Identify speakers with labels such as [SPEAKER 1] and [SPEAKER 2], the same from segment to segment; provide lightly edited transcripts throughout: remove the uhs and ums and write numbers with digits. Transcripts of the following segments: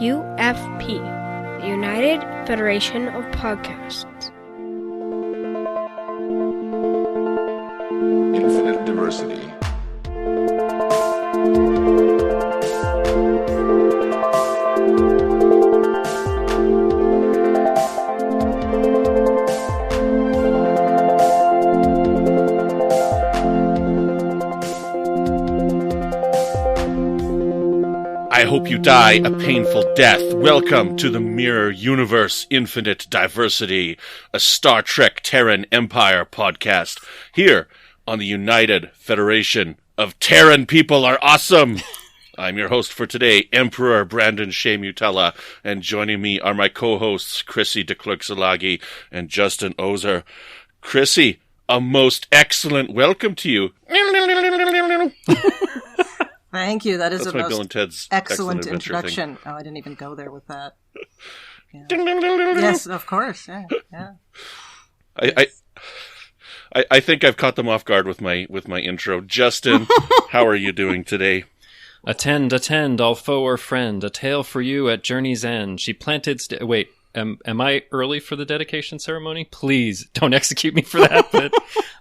[SPEAKER 1] UFP, the United Federation of Podcasts.
[SPEAKER 2] Infinite diversity.
[SPEAKER 3] I hope you die a painful death. Welcome to the Mirror Universe Infinite Diversity, a Star Trek Terran Empire podcast, here on the United Federation of Terran People Are Awesome. I'm your host for today, Emperor Brandon Shemutella, and joining me are my co-hosts, Chrissie De Clerck-Szilagyi and Justin Oser. Chrissie, a most excellent welcome to you.
[SPEAKER 4] Thank you. That's a most excellent introduction.
[SPEAKER 3] Thing.
[SPEAKER 4] Oh, I didn't even go there with that. Yeah. Yes, of course. Yeah.
[SPEAKER 3] I think I've caught them off guard with my intro. Justin, how are you doing today?
[SPEAKER 5] Attend, all foe or friend. A tale for you at journey's end. She planted. Wait, am I early for the dedication ceremony? Please don't execute me for that.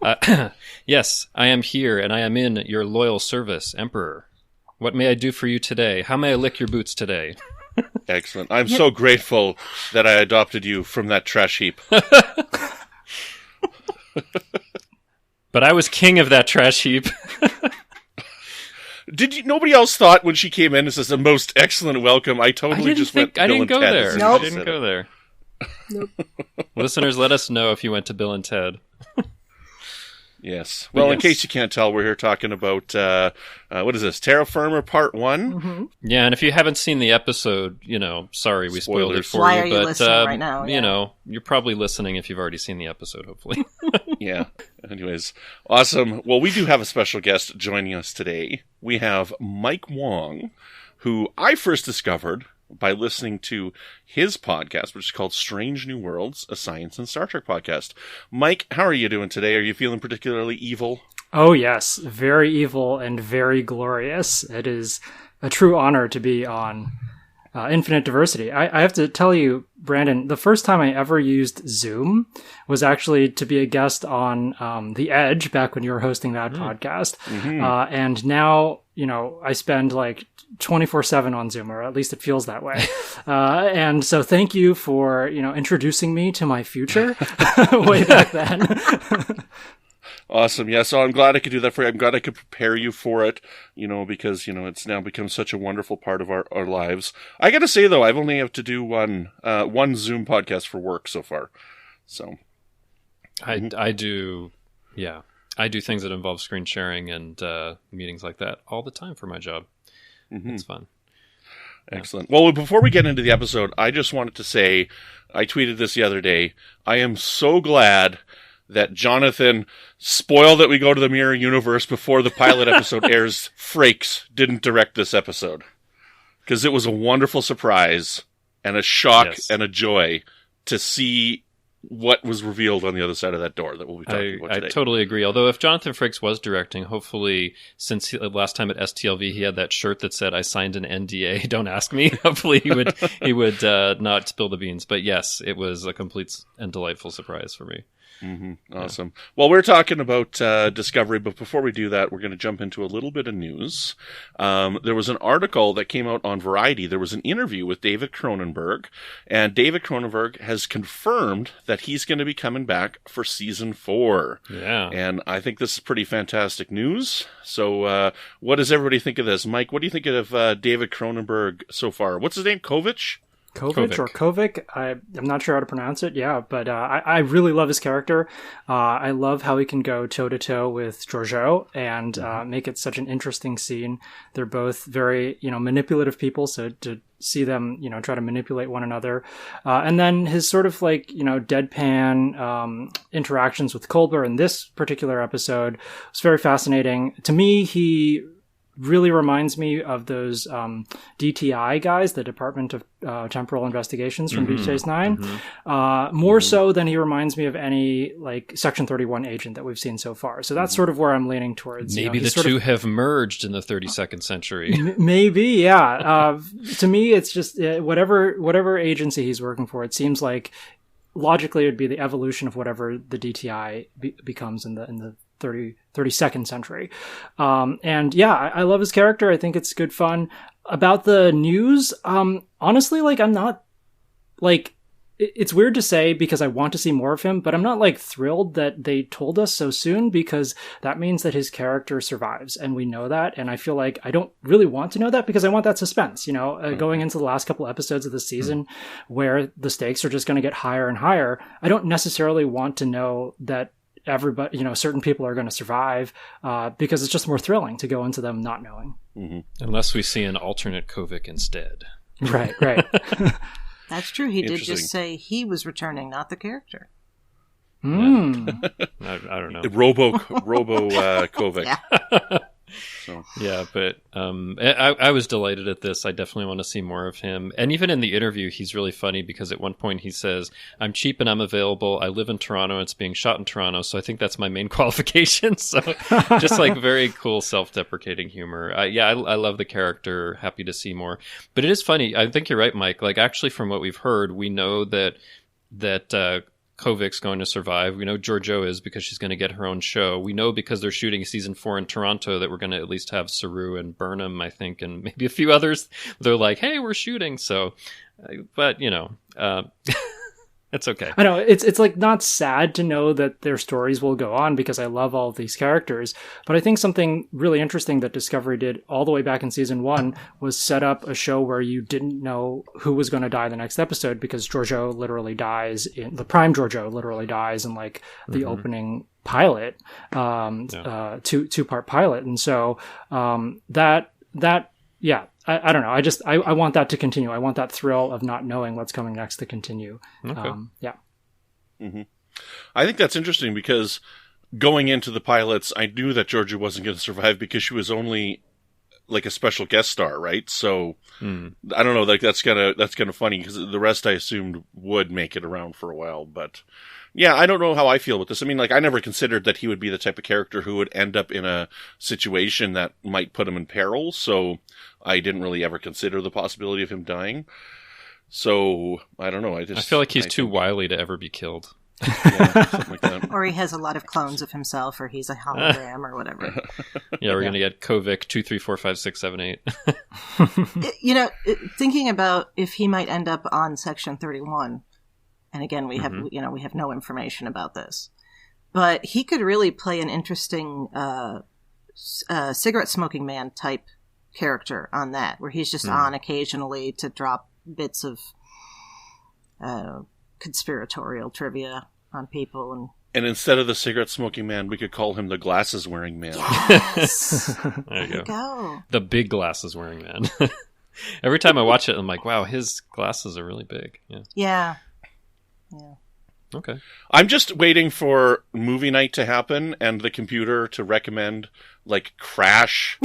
[SPEAKER 5] But yes, I am here, and I am in your loyal service, Emperor. What may I do for you today? How may I lick your boots today?
[SPEAKER 3] Excellent. I'm so grateful that I adopted you from that trash heap.
[SPEAKER 5] But I was king of that trash heap.
[SPEAKER 3] Nobody else thought when she came in, this is a most excellent welcome. I
[SPEAKER 5] didn't go there.
[SPEAKER 4] Nope.
[SPEAKER 5] I didn't go there.
[SPEAKER 4] Nope.
[SPEAKER 5] Listeners, let us know if you went to Bill and Ted.
[SPEAKER 3] Yes. Well, in case you can't tell, we're here talking about, what is this, Terra Firma Part 1?
[SPEAKER 4] Mm-hmm.
[SPEAKER 5] Yeah, and if you haven't seen the episode, sorry we spoiled it for
[SPEAKER 4] Why
[SPEAKER 5] you.
[SPEAKER 4] are you listening right now? Yeah.
[SPEAKER 5] You're probably listening if you've already seen the episode, hopefully.
[SPEAKER 3] Yeah. Anyways, awesome. Well, we do have a special guest joining us today. We have Mike Wong, who I first discovered by listening to his podcast, which is called Strange New Worlds, a science and Star Trek podcast. Mike, how are you doing today? Are you feeling particularly evil?
[SPEAKER 6] Oh, yes. Very evil and very glorious. It is a true honor to be on Infinite Diversity. I have to tell you, Brandon, the first time I ever used Zoom was actually to be a guest on The Edge, back when you were hosting that podcast.
[SPEAKER 3] Mm-hmm.
[SPEAKER 6] And now, I spend like 24/7 on Zoom, or at least it feels that way. And so thank you for, introducing me to my future way back then.
[SPEAKER 3] Awesome. Yeah, so I'm glad I could do that for you. I'm glad I could prepare you for it, because, it's now become such a wonderful part of our lives. I got to say, though, I've only have to do one Zoom podcast for work so far. So
[SPEAKER 5] I do things that involve screen sharing and meetings like that all the time for my job. Mm-hmm. It's fun.
[SPEAKER 3] Excellent. Well, before we get into the episode, I just wanted to say, I tweeted this the other day, I am so glad that Jonathan, spoiled that we go to the Mirror Universe before the pilot episode airs, Frakes didn't direct this episode. Because it was a wonderful surprise and a shock and a joy to see what was revealed on the other side of that door that we'll be talking about today.
[SPEAKER 5] I totally agree. Although if Jonathan Frakes was directing, hopefully, since last time at STLV he had that shirt that said, "I signed an NDA, don't ask me." Hopefully he would not spill the beans. But yes, it was a complete and delightful surprise for me.
[SPEAKER 3] Mm-hmm. Awesome. Yeah. Well, we're talking about Discovery, but before we do that, we're going to jump into a little bit of news. There was an article that came out on Variety. There was an interview with David Cronenberg, and David Cronenberg has confirmed that he's going to be coming back for season 4.
[SPEAKER 5] Yeah.
[SPEAKER 3] And I think this is pretty fantastic news. So what does everybody think of this? Mike, what do you think of David Cronenberg so far? What's his name? Kovic?
[SPEAKER 6] Kovic. I'm not sure how to pronounce it. Yeah, but I really love his character. I love how he can go toe to toe with Georgiou and make it such an interesting scene. They're both very, manipulative people. So to see them, try to manipulate one another, and then his sort of like, deadpan interactions with Culber in this particular episode was very fascinating. To me, he really reminds me of those DTI guys, the Department of Temporal Investigations from Deep Space Nine, more so than he reminds me of any like Section 31 agent that we've seen so far. So that's sort of where I'm leaning towards.
[SPEAKER 5] Maybe the two have merged in the 32nd century.
[SPEAKER 6] Maybe, yeah. To me, it's just whatever agency he's working for. It seems like logically it would be the evolution of whatever the DTI becomes in the 32nd century. And yeah, I love his character. I think it's good fun. About the news, honestly, like I'm not like, it's weird to say because I want to see more of him, but I'm not like thrilled that they told us so soon, because that means that his character survives and we know that. And I feel like I don't really want to know that because I want that suspense, going into the last couple episodes of the season where the stakes are just going to get higher and higher. I don't necessarily want to know that everybody, certain people are going to survive, because it's just more thrilling to go into them not knowing.
[SPEAKER 5] Unless we see an alternate Kovic instead.
[SPEAKER 6] Right.
[SPEAKER 4] That's true. He did just say he was returning, not the character.
[SPEAKER 5] I don't know.
[SPEAKER 3] Robo Kovic.
[SPEAKER 4] Yeah.
[SPEAKER 3] So.
[SPEAKER 5] Yeah, but I was delighted at this. I definitely want to see more of him. And even in the interview, he's really funny because at one point he says, "I'm cheap and I'm available. I live in Toronto. It's being shot in Toronto. So I think that's my main qualification." So just like very cool self-deprecating humor. I love the character. Happy to see more. But it is funny. I think you're right, Mike. Like actually from what we've heard, we know that Kovic's going to survive. We know Georgiou is because she's going to get her own show. We know because they're shooting season 4 in Toronto that we're going to at least have Saru and Burnham, I think, and maybe a few others. They're like, hey, we're shooting. So, but it's okay.
[SPEAKER 6] I know it's like not sad to know that their stories will go on because I love all of these characters. But I think something really interesting that Discovery did all the way back in season 1 was set up a show where you didn't know who was going to die the next episode, because Georgiou literally dies in the prime. Georgiou literally dies in like the opening pilot, 2-part pilot. And so, yeah, I don't know. I want that to continue. I want that thrill of not knowing what's coming next to continue.
[SPEAKER 5] Okay.
[SPEAKER 6] Yeah.
[SPEAKER 3] Mm-hmm. I think that's interesting because going into the pilots, I knew that Georgiou wasn't going to survive because she was only like a special guest star, right? So I don't know. Like that's kind of funny because the rest I assumed would make it around for a while, but. Yeah, I don't know how I feel with this. I mean, like, I never considered that he would be the type of character who would end up in a situation that might put him in peril, so I didn't really ever consider the possibility of him dying. So, I don't know. I
[SPEAKER 5] feel like he's too wily to ever be killed.
[SPEAKER 3] Yeah, something like that.
[SPEAKER 4] Or he has a lot of clones of himself, or he's a hologram, or whatever.
[SPEAKER 5] Yeah, we're going to get Kovic 2, 3, 4, 5, 6, 7, 8.
[SPEAKER 4] Thinking about if he might end up on Section 31... And again, we have we have no information about this, but he could really play an interesting cigarette smoking man type character on that, where he's just on occasionally to drop bits of conspiratorial trivia on people.
[SPEAKER 3] And instead of the cigarette smoking man, we could call him the glasses wearing man.
[SPEAKER 4] Yes,
[SPEAKER 5] there you
[SPEAKER 4] go.
[SPEAKER 5] The big glasses wearing man. Every time I watch it, I'm like, wow, his glasses are really big.
[SPEAKER 4] Yeah.
[SPEAKER 5] Okay.
[SPEAKER 3] I'm just waiting for movie night to happen and the computer to recommend like Crash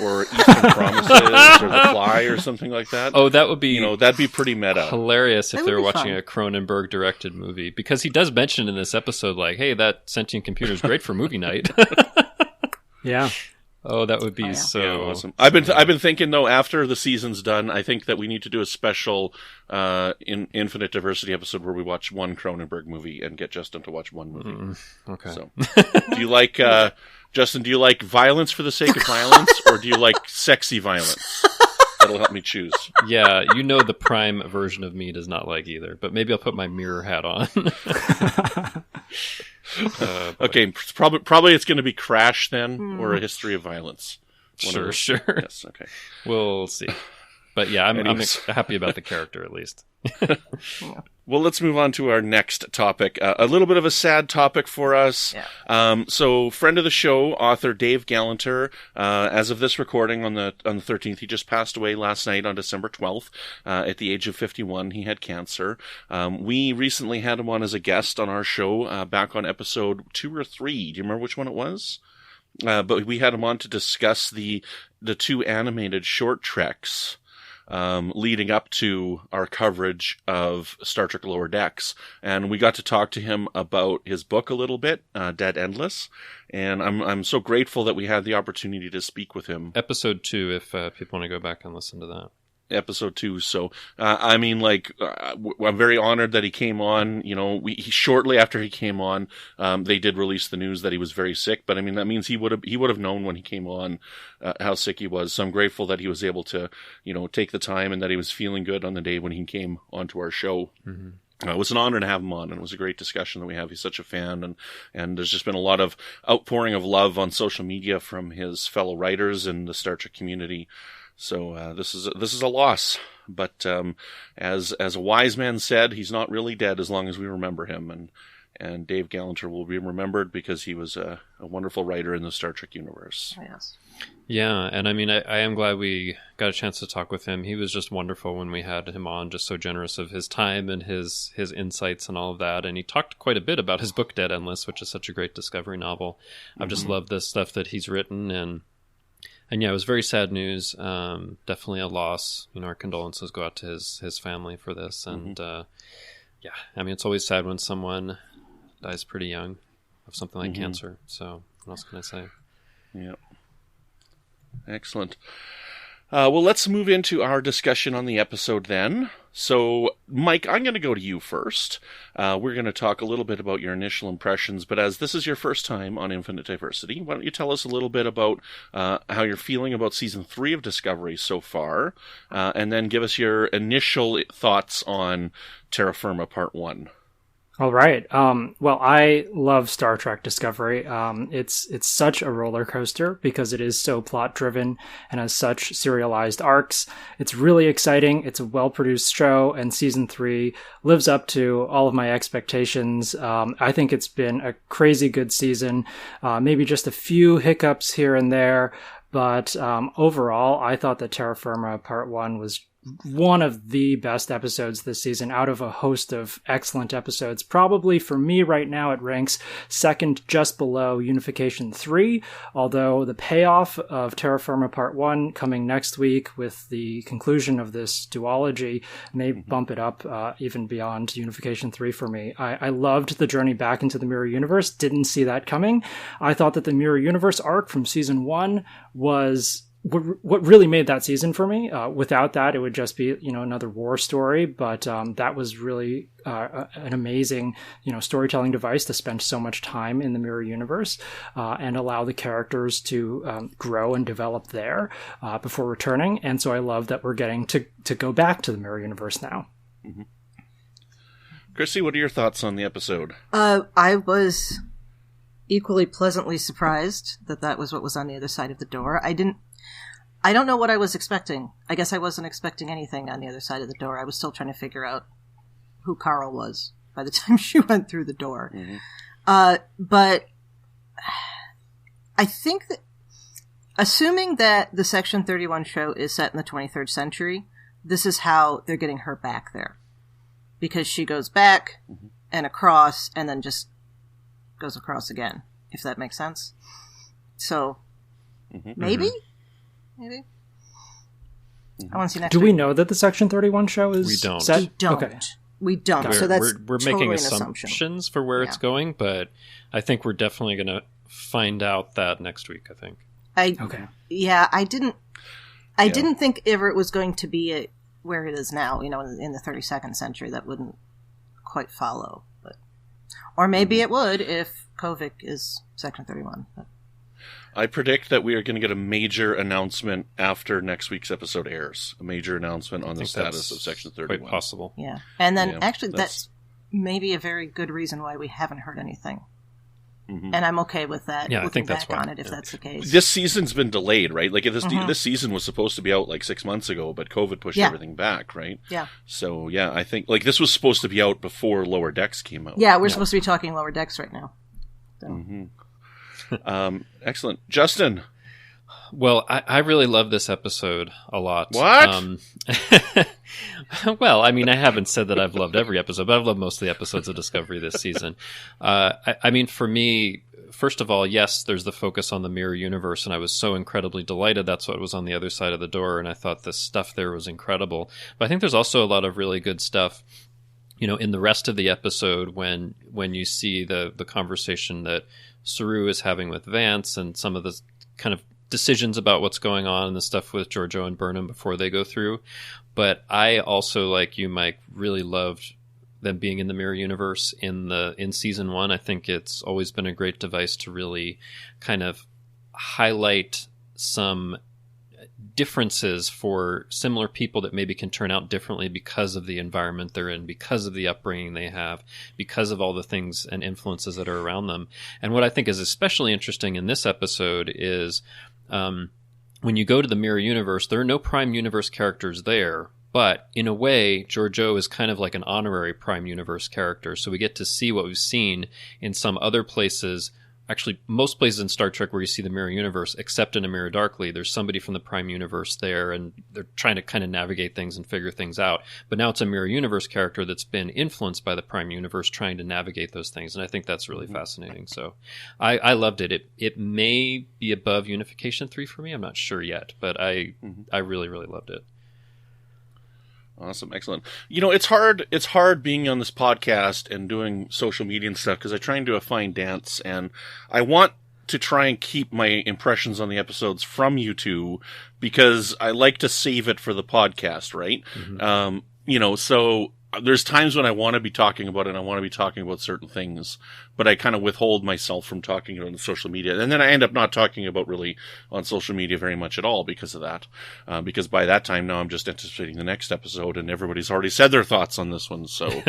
[SPEAKER 3] or Eastern Promises or The Fly or something like that.
[SPEAKER 5] Oh, that would be
[SPEAKER 3] that'd be pretty meta.
[SPEAKER 5] Hilarious if they were watching a Cronenberg directed movie, because he does mention in this episode like, hey, that sentient computer is great for movie night.
[SPEAKER 6] Yeah.
[SPEAKER 5] Oh, that would be so
[SPEAKER 3] awesome. I've been thinking though, after the season's done, I think that we need to do a special Infinite Diversity episode where we watch one Cronenberg movie and get Justin to watch one movie.
[SPEAKER 5] Okay.
[SPEAKER 3] So, do you like Justin? Do you like violence for the sake of violence, or do you like sexy violence? That'll help me choose.
[SPEAKER 5] Yeah, the prime version of me does not like either, but maybe I'll put my mirror hat on.
[SPEAKER 3] Okay, probably it's going to be Crash then, or A History of Violence.
[SPEAKER 5] Sure.
[SPEAKER 3] Yes, okay.
[SPEAKER 5] We'll see. But yeah, I'm happy about the character at least.
[SPEAKER 3] Well, let's move on to our next topic. A little bit of a sad topic for us.
[SPEAKER 4] Yeah.
[SPEAKER 3] So, friend of the show, author Dave Gallanter, as of this recording on the 13th, he just passed away last night on December 12th, at the age of 51. He had cancer. We recently had him on as a guest on our show, back on episode 2 or 3. Do you remember which one it was? But we had him on to discuss the the two animated short treks leading up to our coverage of Star Trek Lower Decks. And we got to talk to him about his book a little bit, Dead Endless. And I'm so grateful that we had the opportunity to speak with him.
[SPEAKER 5] Episode 2, if people want to go back and listen to that.
[SPEAKER 3] Episode 2. So, I'm very honored that he came on. Shortly after he came on, they did release the news that he was very sick, but that means he would have known when he came on, how sick he was. So I'm grateful that he was able to, take the time and that he was feeling good on the day when he came onto our show. Mm-hmm. It was an honor to have him on, and it was a great discussion that we have. He's such a fan, and there's just been a lot of outpouring of love on social media from his fellow writers and the Star Trek community. So this is a loss, but as a wise man said, he's not really dead as long as we remember him, and Dave Gallanter will be remembered because he was a wonderful writer in the Star Trek universe.
[SPEAKER 4] Yes.
[SPEAKER 5] Yeah, and I am glad we got a chance to talk with him. He was just wonderful when we had him on, just so generous of his time and his insights and all of that. And he talked quite a bit about his book Dead Endless, which is such a great Discovery novel. I've just loved the stuff that he's written, and yeah, it was very sad news. Definitely a loss. Our condolences go out to his family for this. And yeah, it's always sad when someone dies pretty young of something like cancer. So what else can I say?
[SPEAKER 3] Yeah. Excellent. Well, let's move into our discussion on the episode then. So, Mike, I'm going to go to you first. We're going to talk a little bit about your initial impressions, but as this is your first time on Infinite Diversity, why don't you tell us a little bit about how you're feeling about Season 3 of Discovery so far, and then give us your initial thoughts on Terra Firma Part 1.
[SPEAKER 6] All right. Well, I love Star Trek Discovery. It's such a roller coaster because it is so plot driven and has such serialized arcs. It's really exciting. It's a well-produced show, and Season 3 lives up to all of my expectations. I think it's been a crazy good season. Maybe just a few hiccups here and there, but overall, I thought that Terra Firma Part 1 was one of the best episodes this season out of a host of excellent episodes. Probably for me right now, it ranks second just below Unification 3, although the payoff of Terra Firma Part 1 coming next week with the conclusion of this duology may bump it up even beyond Unification 3 for me. I loved the journey back into the Mirror Universe, didn't see that coming. I thought that the Mirror Universe arc from Season 1 was what really made that season for me. Without that, it would just be, another war story. But that was really an amazing, storytelling device to spend so much time in the Mirror Universe and allow the characters to grow and develop there before returning. And so I love that we're getting to go back to the Mirror Universe now.
[SPEAKER 3] Mm-hmm. Chrissy, what are your thoughts on the episode?
[SPEAKER 4] I was equally pleasantly surprised that was what was on the other side of the door. I don't know what I was expecting. I guess I wasn't expecting anything on the other side of the door. I was still trying to figure out who Carl was by the time she went through the door. Mm-hmm. But I think that, assuming that the Section 31 show is set in the 23rd century, this is how they're getting her back there. Because she goes back and across and then just goes across again, if that makes sense. So, maybe? Maybe. I want to see next
[SPEAKER 6] Do
[SPEAKER 4] week.
[SPEAKER 6] We know that the Section 31 show is set?
[SPEAKER 4] We don't.
[SPEAKER 6] Okay.
[SPEAKER 4] We don't. So that's
[SPEAKER 5] we're
[SPEAKER 4] totally
[SPEAKER 5] making
[SPEAKER 4] an
[SPEAKER 5] assumptions for where it's going, but I think we're definitely going to find out that next week, I think.
[SPEAKER 4] Yeah, I didn't think ever it was going to be where it is now, in the 32nd century. That wouldn't quite follow. Or maybe it would if Kovic is Section 31. But.
[SPEAKER 3] I predict that we are going to get a major announcement after next week's episode airs. A major announcement on the status of Section 31.
[SPEAKER 5] Quite possible.
[SPEAKER 4] Yeah. And then, actually, that's maybe a very good reason why we haven't heard anything. Mm-hmm. And I'm okay with that.
[SPEAKER 5] Yeah, I think that's
[SPEAKER 4] back on it if that's the case.
[SPEAKER 3] This season's been delayed, right? Like, this season was supposed to be out, 6 months ago, but COVID pushed everything back, right?
[SPEAKER 4] Yeah.
[SPEAKER 3] So, yeah, I think, this was supposed to be out before Lower Decks came out.
[SPEAKER 4] Yeah, we're supposed to be talking Lower Decks right now. So.
[SPEAKER 3] Excellent. Justin.
[SPEAKER 5] Well, I really love this episode a lot.
[SPEAKER 3] What?
[SPEAKER 5] Well, I haven't said that I've loved every episode, but I've loved most of the episodes of Discovery this season. For me, first of all, yes, there's the focus on the mirror universe, and I was so incredibly delighted that's what was on the other side of the door, and I thought the stuff there was incredible. But I think there's also a lot of really good stuff, in the rest of the episode when you see the conversation that Saru is having with Vance and some of the kind of decisions about what's going on and the stuff with Georgiou and Burnham before they go through. But I also, like you, Mike, really loved them being in the mirror universe in season 1. I think it's always been a great device to really kind of highlight some differences for similar people that maybe can turn out differently because of the environment they're in, because of the upbringing they have, because of all the things and influences that are around them. And what I think is especially interesting in this episode is when you go to the mirror universe, there are no Prime Universe characters there, but in a way, Georgiou is kind of like an honorary Prime Universe character. So we get to see what we've seen in some other places. Actually, most places in Star Trek where you see the mirror universe, except in A Mirror Darkly, there's somebody from the Prime Universe there, and they're trying to kind of navigate things and figure things out. But now it's a mirror universe character that's been influenced by the Prime Universe trying to navigate those things, and I think that's really fascinating. So I loved it. It may be above Unification 3 for me. I'm not sure yet, but I really, really loved it.
[SPEAKER 3] Awesome. Excellent. It's hard being on this podcast and doing social media and stuff because I try and do a fine dance, and I want to try and keep my impressions on the episodes from you two because I like to save it for the podcast, right? Mm-hmm. So there's times when I want to be talking about it and I want to be talking about certain things, but I kind of withhold myself from talking about it on social media. And then I end up not talking about really on social media very much at all because of that. Because by that time now I'm just anticipating the next episode and everybody's already said their thoughts on this one. So,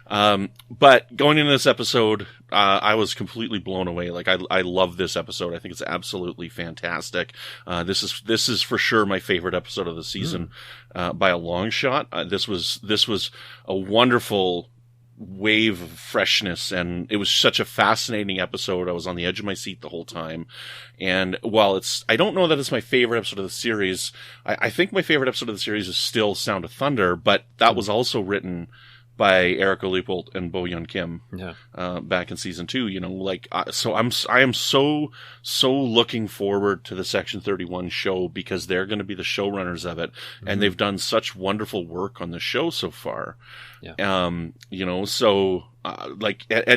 [SPEAKER 3] but going into this episode, I was completely blown away. Like I love this episode. I think it's absolutely fantastic. This is for sure my favorite episode of the season, by a long shot. This was a wonderful wave of freshness, and it was such a fascinating episode. I was on the edge of my seat the whole time. And while I don't know that it's my favorite episode of the series, I think my favorite episode of the series is still Sound of Thunder, but that was also written by Erica Leupold and Bo Yeon Kim, back in season 2, so I am so looking forward to the Section 31 show because they're going to be the showrunners of it. Mm-hmm. And they've done such wonderful work on the show so far. Yeah. And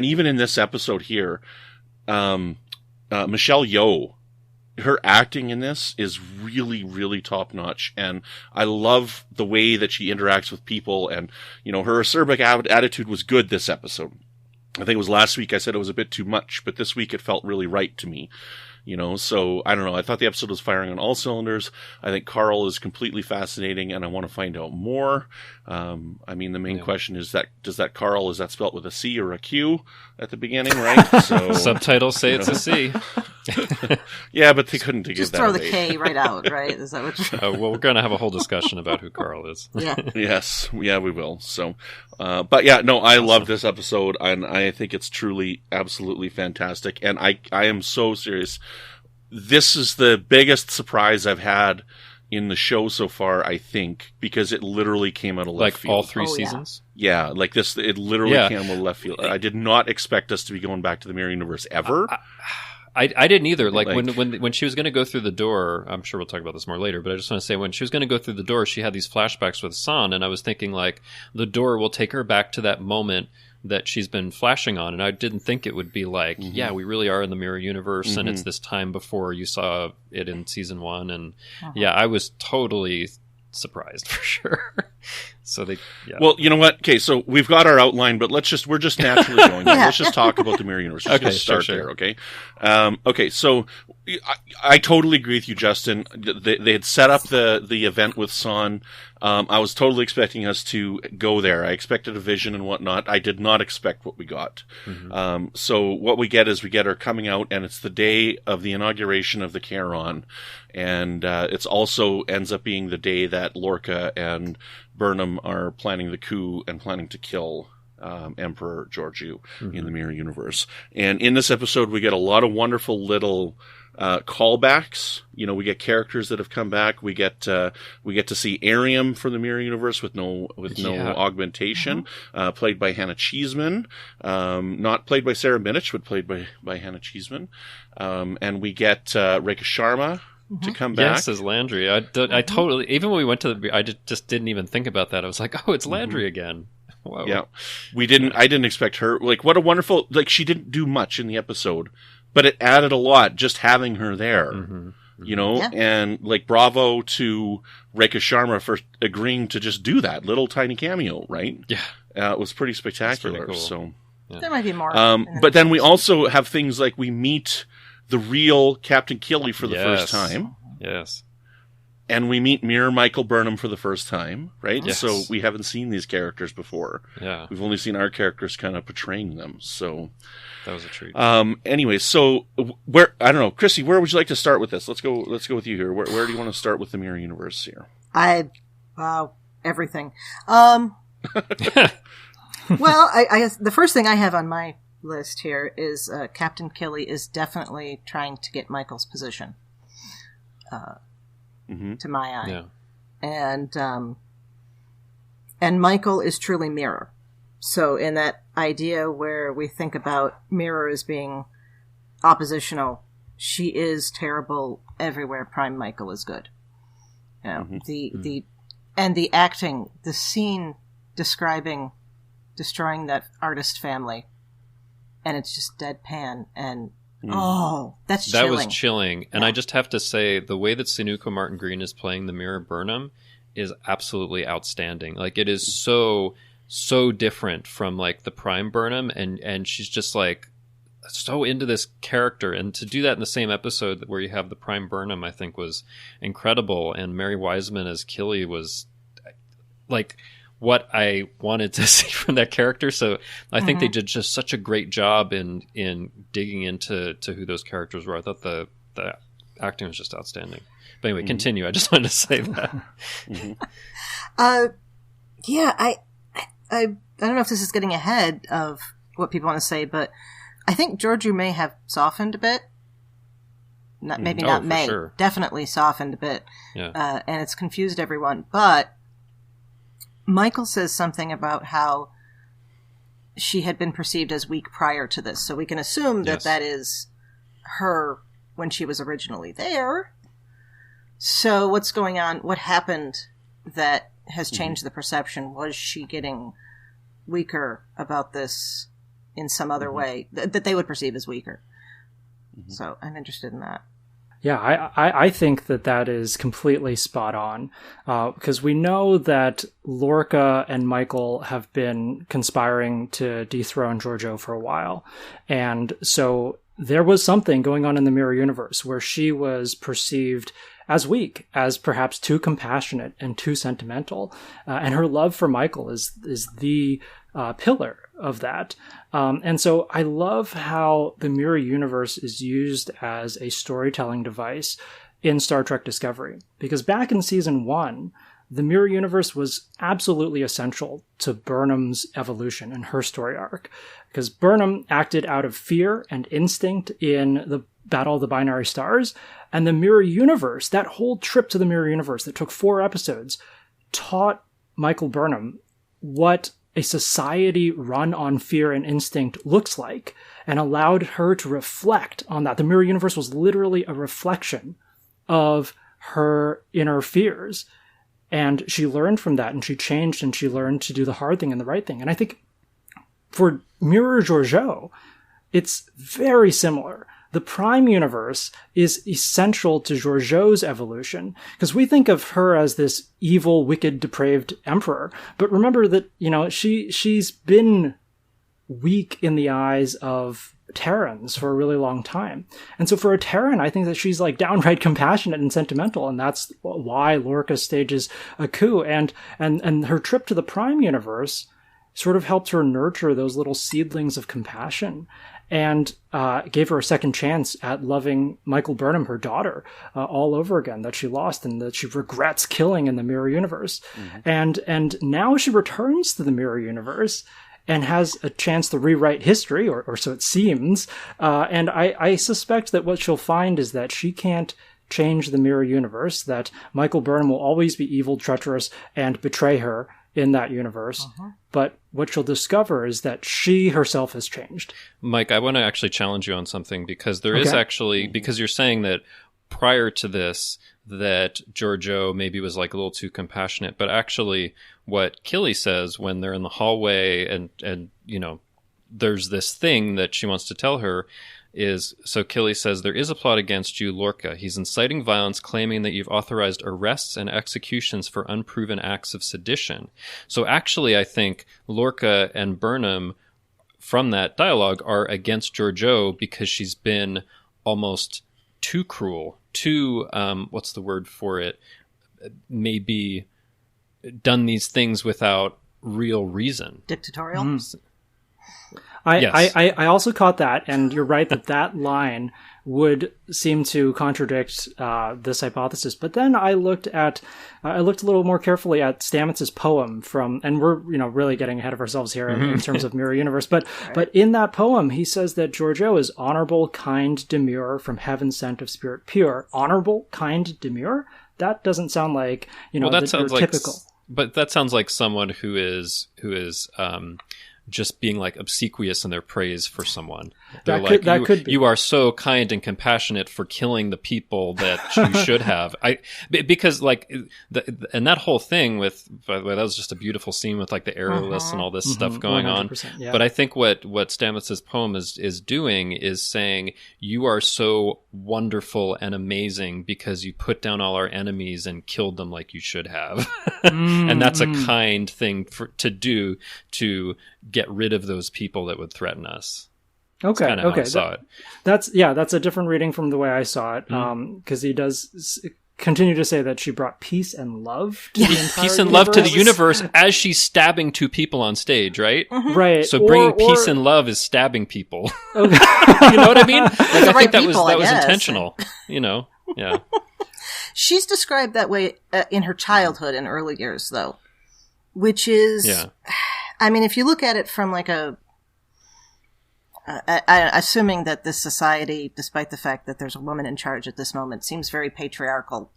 [SPEAKER 3] even in this episode here, Michelle Yeoh, her acting in this is really, really top notch. And I love the way that she interacts with people. And, her acerbic attitude was good this episode. I think it was last week I said it was a bit too much, but this week it felt really right to me. So I don't know. I thought the episode was firing on all cylinders. I think Carl is completely fascinating and I want to find out more. The main question is does that Carl, is that spelt with a C or a Q at the beginning, right? So
[SPEAKER 5] subtitles say it's a C.
[SPEAKER 3] Yeah, but they couldn't give
[SPEAKER 4] just
[SPEAKER 3] that
[SPEAKER 4] throw
[SPEAKER 3] away.
[SPEAKER 4] The K right out, right? Is that what
[SPEAKER 5] well, we're going to have a whole discussion about who Carl is.
[SPEAKER 4] Yeah.
[SPEAKER 3] Yes. Yeah, we will. So, I love this episode and I think it's truly, absolutely fantastic. And I am so serious. This is the biggest surprise I've had in the show so far, I think, because it literally came out of left field.
[SPEAKER 5] Like all 3 seasons?
[SPEAKER 3] Yeah, like this, it literally came out of left field. I did not expect us to be going back to the Mirror Universe ever.
[SPEAKER 5] I didn't either. Like when she was going to go through the door, I'm sure we'll talk about this more later, but I just want to say when she was going to go through the door, she had these flashbacks with San, and I was thinking like the door will take her back to that moment that she's been flashing on, and I didn't think it would be like, we really are in the Mirror Universe, and it's this time before you saw it in season 1, and I was totally surprised for sure. So well, you know what? Okay, so we've got our outline, but we're just naturally going. Let's just talk about the Mirror Universe. Let's start there, okay? Okay, so I totally agree with you, Justin. They had set up the event with San. I was totally expecting us to go there. I expected a vision and whatnot. I did not expect what we got. Mm-hmm. So what we get is her coming out, and it's the day of the inauguration of the Charon. And it's also ends up being the day that Lorca and Burnham are planning the coup and planning to kill Emperor Georgiou in the Mirror Universe. And in this episode, we get a lot of wonderful little
[SPEAKER 3] callbacks. We get characters that have come back. We get to see Arium from the Mirror Universe with no augmentation, played by Hannah Cheesman, not played by Sarah Minich, but played by Hannah Cheesman. And we get Rekha Sharma to come back.
[SPEAKER 5] Yes, as Landry. I totally, even when we went to I just didn't even think about that. I was like, oh, it's Landry again. Whoa. Yeah. I didn't expect her. Like, what a wonderful, like, she didn't do much in the episode, but it added a lot just having her there, and like, bravo to Rekha Sharma for agreeing to just do that little tiny cameo, right? Yeah. It was pretty spectacular. Really cool. So
[SPEAKER 4] there might be more.
[SPEAKER 3] But then we also have things like we meet the real Captain Killy for the first time.
[SPEAKER 5] Yes.
[SPEAKER 3] And we meet Mirror Michael Burnham for the first time, right?
[SPEAKER 5] Yes.
[SPEAKER 3] So we haven't seen these characters before.
[SPEAKER 5] Yeah.
[SPEAKER 3] We've only seen our characters kind of portraying them. So
[SPEAKER 5] that was a treat.
[SPEAKER 3] Anyway, so I don't know, Chrissy, where would you like to start with this? Let's go with you here. Where do you want to start with the Mirror Universe here?
[SPEAKER 4] Everything. Well, I the first thing I have on my list here is Captain Killy is definitely trying to get Michael's position. To my eye. Yeah. And Michael is truly Mirror. So in that idea where we think about Mirror as being oppositional, she is terrible everywhere Prime Michael is good. The acting, the scene destroying that artist family, and it's just deadpan and that's chilling.
[SPEAKER 5] That was chilling. And I just have to say, the way that Sinuko Martin Green is playing the Mirror Burnham is absolutely outstanding. Like, it is so different from, like, the Prime Burnham, and she's just, like, so into this character. And to do that in the same episode where you have the Prime Burnham, I think was incredible. And Mary Wiseman as Killy was, like, what I wanted to see from that character. So I think they did just such a great job in digging into who those characters were. I thought the acting was just outstanding. But anyway, continue. I just wanted to say that.
[SPEAKER 4] I don't know if this is getting ahead of what people want to say, but I think Georgiou may have softened a bit. Sure. Definitely softened a bit. Yeah. And it's confused everyone. But Michael says something about how she had been perceived as weak prior to this. So we can assume that that is her when she was originally there. So what's going on? What happened that has changed the perception? Was she getting weaker about this in some other way that they would perceive as weaker? So I'm interested in that.
[SPEAKER 6] Yeah, I think that is completely spot on, because we know that Lorca and Michael have been conspiring to dethrone Georgiou for a while. And so there was something going on in the Mirror Universe where she was perceived as weak, as perhaps too compassionate and too sentimental. And her love for Michael is the pillar of that. And so I love how the Mirror Universe is used as a storytelling device in Star Trek Discovery. Because back in season 1, the Mirror Universe was absolutely essential to Burnham's evolution and her story arc. Because Burnham acted out of fear and instinct in the Battle of the Binary Stars, and the Mirror Universe, that whole trip to the Mirror Universe that took 4 episodes, taught Michael Burnham what a society run on fear and instinct looks like, and allowed her to reflect on that. The Mirror Universe was literally a reflection of her inner fears. And she learned from that, and she changed, and she learned to do the hard thing and the right thing. And I think for Mirror Georgiou, it's very similar. The Prime Universe is essential to Georgiou's evolution, because we think of her as this evil, wicked, depraved emperor. But remember that, she's been weak in the eyes of Terrans for a really long time. And so for a Terran, I think that she's like downright compassionate and sentimental, and that's why Lorca stages a coup. And her trip to the Prime Universe sort of helped her nurture those little seedlings of compassion, and gave her a second chance at loving Michael Burnham, her daughter, all over again, that she lost and that she regrets killing in the Mirror Universe. And now she returns to the Mirror Universe, and has a chance to rewrite history, or so it seems. And I suspect that what she'll find is that she can't change the mirror universe, that Michael Burnham will always be evil, treacherous, and betray her in that universe. But what she'll discover is that she herself has changed.
[SPEAKER 5] Mike, I want to actually challenge you on something, because there is actually, because you're saying that prior to this, that Giorgio maybe was like a little too compassionate, but actually what Killy says when they're in the hallway and you know, there's this thing that she wants to tell her is, so Killy says, there is a plot against you, Lorca. He's inciting violence, claiming that you've authorized arrests and executions for unproven acts of sedition. So actually, I think Lorca and Burnham from that dialogue are against Giorgio because she's been almost too cruel, too, what's the word for it? Maybe done these things without real reason.
[SPEAKER 4] Dictatorial?
[SPEAKER 6] I also caught that, and you're right that line would seem to contradict this hypothesis. But then I looked a little more carefully at Stamets's poem and we're really getting ahead of ourselves here in terms of Mirror Universe. But in that poem, he says that Giorgio is honorable, kind, demure, from heaven sent of spirit pure. Honorable, kind, demure. That doesn't sound like
[SPEAKER 5] that sounds like
[SPEAKER 6] typical.
[SPEAKER 5] But that sounds like someone who is just being like obsequious in their praise for someone. They're
[SPEAKER 6] could be.
[SPEAKER 5] You are so kind and compassionate for killing the people that you should have. Because like, and that whole thing with, by the way, that was just a beautiful scene with like the aerialists and all this stuff going on.
[SPEAKER 6] Yeah.
[SPEAKER 5] But I think what Stamets's poem is doing is saying, you are so wonderful and amazing because you put down all our enemies and killed them like you should have. And that's a kind thing to do to get rid of those people that would threaten us.
[SPEAKER 6] Okay.
[SPEAKER 5] That's how I saw it.
[SPEAKER 6] That's a different reading from the way I saw it. Because he does continue to say that she brought peace and love to the entire
[SPEAKER 5] peace and love to the universe as she's stabbing two people on stage, right?
[SPEAKER 6] Right.
[SPEAKER 5] So bringing peace and love is stabbing people.
[SPEAKER 6] Okay.
[SPEAKER 5] You know what I mean? Like, I think that was
[SPEAKER 4] guess.
[SPEAKER 5] intentional. Yeah.
[SPEAKER 4] She's described that way in her childhood and early years, though, which is, I mean, if you look at it from like assuming that this society, despite the fact that there's a woman in charge at this moment, seems very patriarchal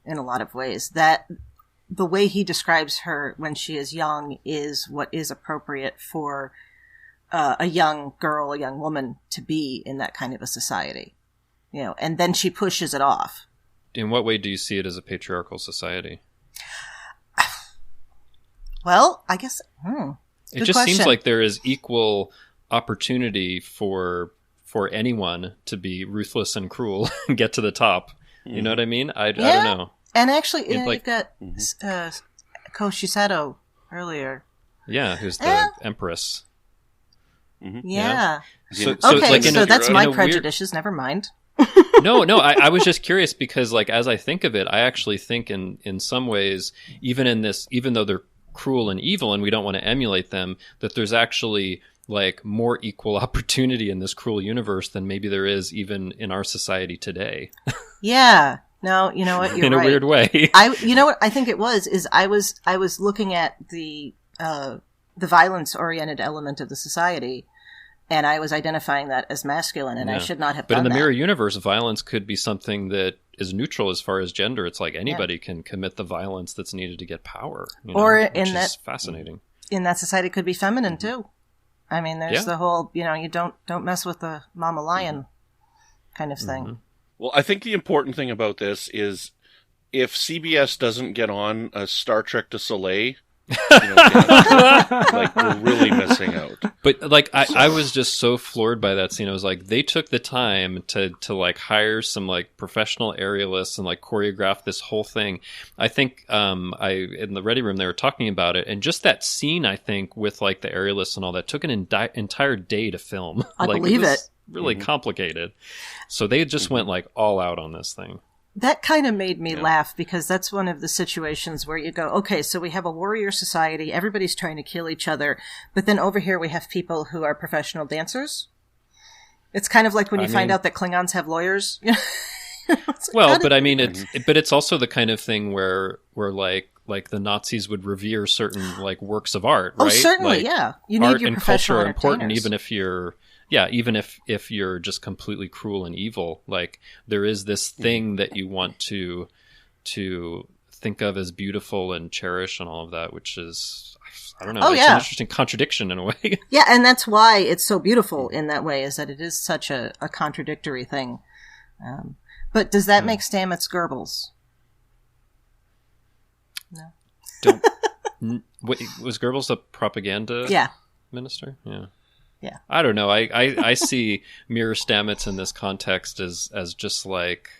[SPEAKER 4] in a lot of ways, that the way he describes her when she is young is what is appropriate for a young girl, a young woman to be in that kind of a society, and then she pushes it off.
[SPEAKER 5] In what way do you see it as a patriarchal society?
[SPEAKER 4] Well, I guess,
[SPEAKER 5] it just seems like there is equal opportunity for anyone to be ruthless and cruel and get to the top. You know what I mean? I don't know.
[SPEAKER 4] And actually, you've got Ko Shisado earlier.
[SPEAKER 5] Yeah, who's the empress.
[SPEAKER 4] Yeah.
[SPEAKER 5] So
[SPEAKER 4] that's my prejudices. Never mind.
[SPEAKER 5] No, I was just curious because, like, as I think of it, I actually think in some ways, even though they're cruel and evil and we don't want to emulate them, that there's actually like more equal opportunity in this cruel universe than maybe there is even in our society today.
[SPEAKER 4] Yeah. No, you know what? You're
[SPEAKER 5] in a weird way.
[SPEAKER 4] You know what I think it was is I was looking at the violence oriented element of the society, and I was identifying that as masculine, and I should not have done that.
[SPEAKER 5] But in the mirror universe, violence could be something that is neutral as far as gender. It's like anybody can commit the violence that's needed to get power. Which is fascinating. In
[SPEAKER 4] that society, it could be feminine too. I mean, there's the whole, you don't mess with the mama lion kind of thing.
[SPEAKER 3] Well, I think the important thing about this is if CBS doesn't get on a Star Trek du Soleil, like, we're really missing out.
[SPEAKER 5] But like, I was just so floored by that scene. I was like, they took the time to like hire some like professional aerialists and like choreograph this whole thing. I think in the Ready Room they were talking about it, and just that scene, I think, with like the aerialists and all that took an entire day to film.
[SPEAKER 4] I believe it.
[SPEAKER 5] Really complicated. So they just went like all out on this thing.
[SPEAKER 4] That kind of made me laugh, because that's one of the situations where you go, okay, so we have a warrior society, everybody's trying to kill each other, but then over here we have people who are professional dancers. It's kind of like when you find out that Klingons have lawyers.
[SPEAKER 5] Well, but I mean, it's also the kind of thing where like like the Nazis would revere certain like works of art, right?
[SPEAKER 4] Oh, certainly,
[SPEAKER 5] like,
[SPEAKER 4] yeah. You need
[SPEAKER 5] art
[SPEAKER 4] your
[SPEAKER 5] and
[SPEAKER 4] professional
[SPEAKER 5] culture are important,
[SPEAKER 4] entertainers.
[SPEAKER 5] even if you're even if you're just completely cruel and evil. Like there is this thing that you want to think of as beautiful and cherish and all of that, which is, I don't know, it's an interesting contradiction in a way.
[SPEAKER 4] Yeah, and that's why it's so beautiful in that way, is that it is such a contradictory thing. But does that make Stamets Goebbels? No.
[SPEAKER 5] Wait, was Goebbels a propaganda minister? Yeah.
[SPEAKER 4] Yeah.
[SPEAKER 5] I don't know. I see Mirror Stamets in this context as just like,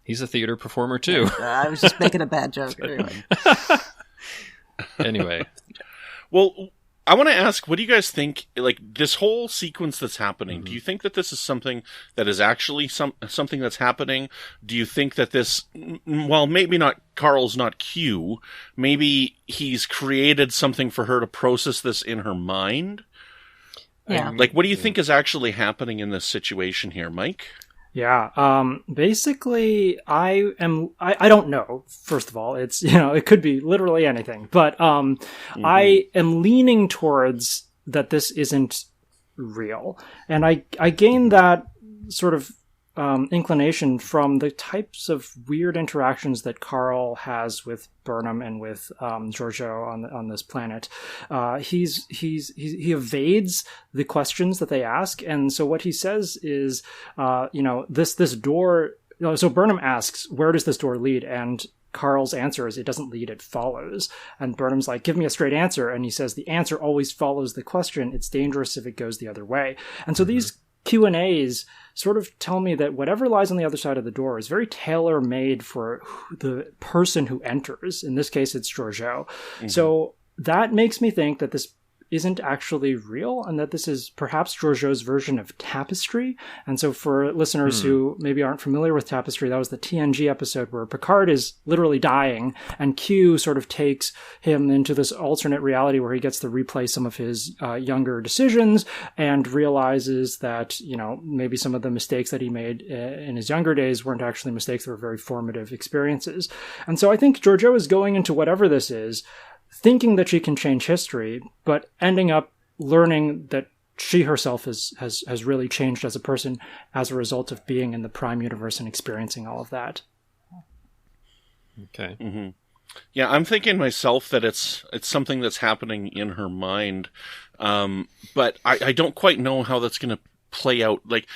[SPEAKER 5] he's a theater performer too.
[SPEAKER 4] I was just making a bad joke. Anyway.
[SPEAKER 5] Anyway.
[SPEAKER 3] Well, I want to ask, what do you guys think, like, this whole sequence that's happening, do you think that this is something that is actually something that's happening? Do you think that this, well, maybe not, Carl's not Q, maybe he's created something for her to process this in her mind?
[SPEAKER 4] Yeah.
[SPEAKER 3] Like, what do you think is actually happening in this situation here, Mike?
[SPEAKER 6] Yeah. Basically, I don't know. First of all, it's, it could be literally anything, but, I am leaning towards that this isn't real. And I gained that sort of, inclination from the types of weird interactions that Carl has with Burnham and with Giorgio on this planet. He evades the questions that they ask, and so what he says is, this door. So Burnham asks, "Where does this door lead?" And Carl's answer is, "It doesn't lead, it follows." And Burnham's like, "Give me a straight answer." And he says, "The answer always follows the question. It's dangerous if it goes the other way." And so these Q&As sort of tell me that whatever lies on the other side of the door is very tailor-made for the person who enters. In this case, it's Giorgio. So that makes me think that this isn't actually real, and that this is perhaps Giorgio's version of Tapestry. And so for listeners who maybe aren't familiar with Tapestry, that was the TNG episode where Picard is literally dying, and Q sort of takes him into this alternate reality where he gets to replay some of his younger decisions and realizes that, maybe some of the mistakes that he made in his younger days weren't actually mistakes, they were very formative experiences. And so I think Giorgio is going into whatever this is, thinking that she can change history, but ending up learning that she herself has really changed as a person as a result of being in the Prime universe and experiencing all of that.
[SPEAKER 5] Okay.
[SPEAKER 3] Mm-hmm. Yeah, I'm thinking myself that it's something that's happening in her mind, but I don't quite know how that's going to play out. Like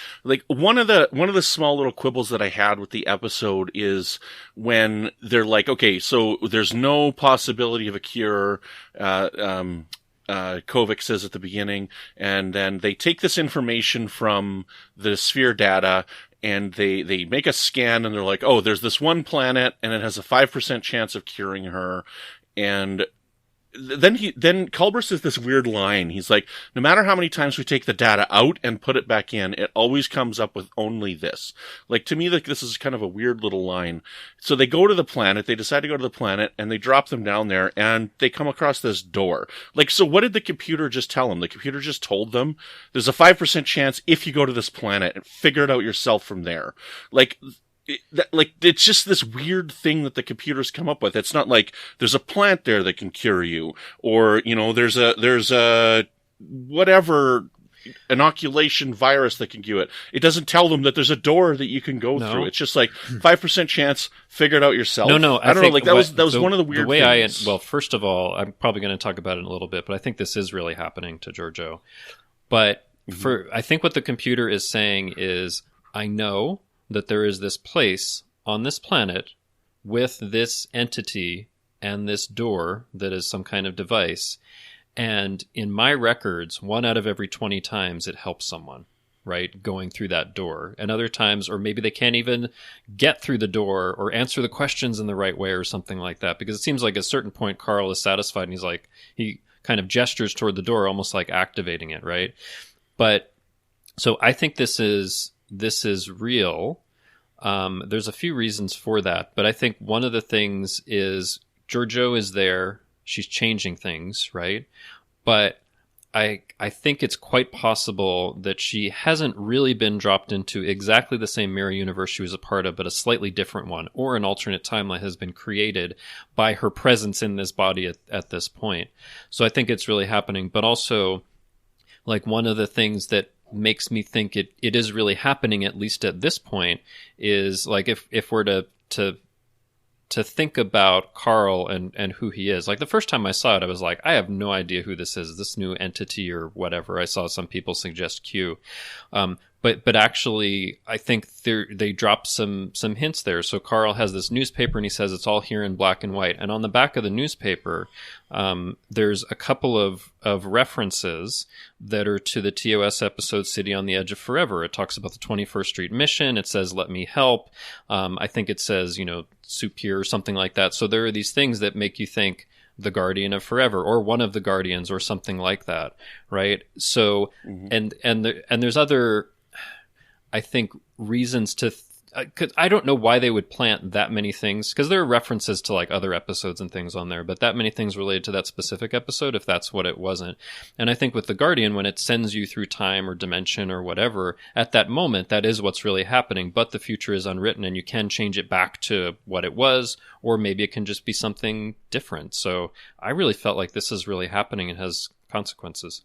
[SPEAKER 3] one of the small little quibbles that I had with the episode is when they're like, okay, so there's no possibility of a cure, Kovic says at the beginning, and then they take this information from the sphere data and they make a scan, and they're like, oh, there's this one planet and it has a 5% chance of curing her. And then Culber says this weird line. He's like, no matter how many times we take the data out and put it back in, it always comes up with only this. Like, to me, like, this is kind of a weird little line. So they go to the planet, they decide to go to the planet, and they drop them down there, and they come across this door. Like, so what did the computer just tell them? The computer just told them, there's a 5% chance if you go to this planet, and figure it out yourself from there. Like, it's just this weird thing that the computers come up with. It's not like there's a plant there that can cure you, or, there's a whatever inoculation virus that can cure it. It doesn't tell them that there's a door that you can go through. It's just like 5% chance, figure it out yourself.
[SPEAKER 5] No,
[SPEAKER 3] I don't know. Like, that was one of the weird things.
[SPEAKER 5] Well, first of all, I'm probably going to talk about it in a little bit, but I think this is really happening to Giorgio. But I think what the computer is saying is, I know that there is this place on this planet with this entity and this door that is some kind of device. And in my records, 1 out of every 20 times it helps someone, right, going through that door. And other times, or maybe they can't even get through the door or answer the questions in the right way or something like that. Because it seems like at a certain point, Carl is satisfied and he kind of gestures toward the door, almost like activating it, right? But so I think this is real. There's a few reasons for that, but I think one of the things is Giorgio is there. She's changing things, right? But I think it's quite possible that she hasn't really been dropped into exactly the same mirror universe she was a part of, but a slightly different one, or an alternate timeline has been created by her presence in this body at this point. So I think it's really happening. But also, like, one of the things that makes me think it is really happening, at least at this point, is like if we're to think about Carl and who he is. Like, the first time I saw it, I was like, I have no idea who this is, this new entity or whatever. I saw some people suggest Q. But actually, I think they drop some hints there. So Carl has this newspaper, and he says it's all here in black and white. And on the back of the newspaper, there's a couple of references that are to the TOS episode City on the Edge of Forever. It talks about the 21st Street mission. It says, let me help. I think it says, soup here or something like that. So there are these things that make you think the Guardian of Forever, or one of the Guardians, or something like that, right? So, and there's other, I think, reasons to, cause I don't know why they would plant that many things, because there are references to like other episodes and things on there, but that many things related to that specific episode, if that's what it wasn't. And I think with the Guardian, when it sends you through time or dimension or whatever, at that moment, that is what's really happening, but the future is unwritten, and you can change it back to what it was, or maybe it can just be something different. So I really felt like this is really happening and has consequences.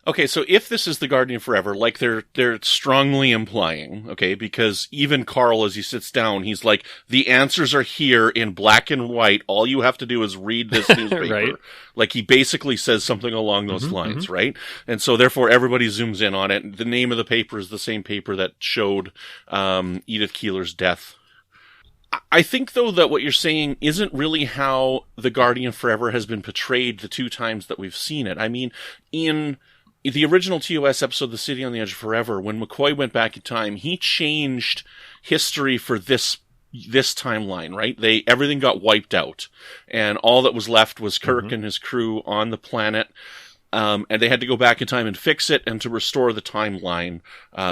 [SPEAKER 3] Okay, so if this is the Guardian Forever, like they're strongly implying, okay, because even Carl, as he sits down, he's like, the answers are here in black and white. All you have to do is read this newspaper.
[SPEAKER 5] Right.
[SPEAKER 3] Like, he basically says something along those lines, right? And so therefore everybody zooms in on it. The name of the paper is the same paper that showed Edith Keeler's death. I think, though, that what you're saying isn't really how the Guardian Forever has been portrayed the two times that we've seen it. I mean, in the original TOS episode, The City on the Edge of Forever, when McCoy went back in time, he changed history for this timeline, right? Everything got wiped out, and all that was left was Kirk and his crew on the planet. And they had to go back in time and fix it and to restore the timeline,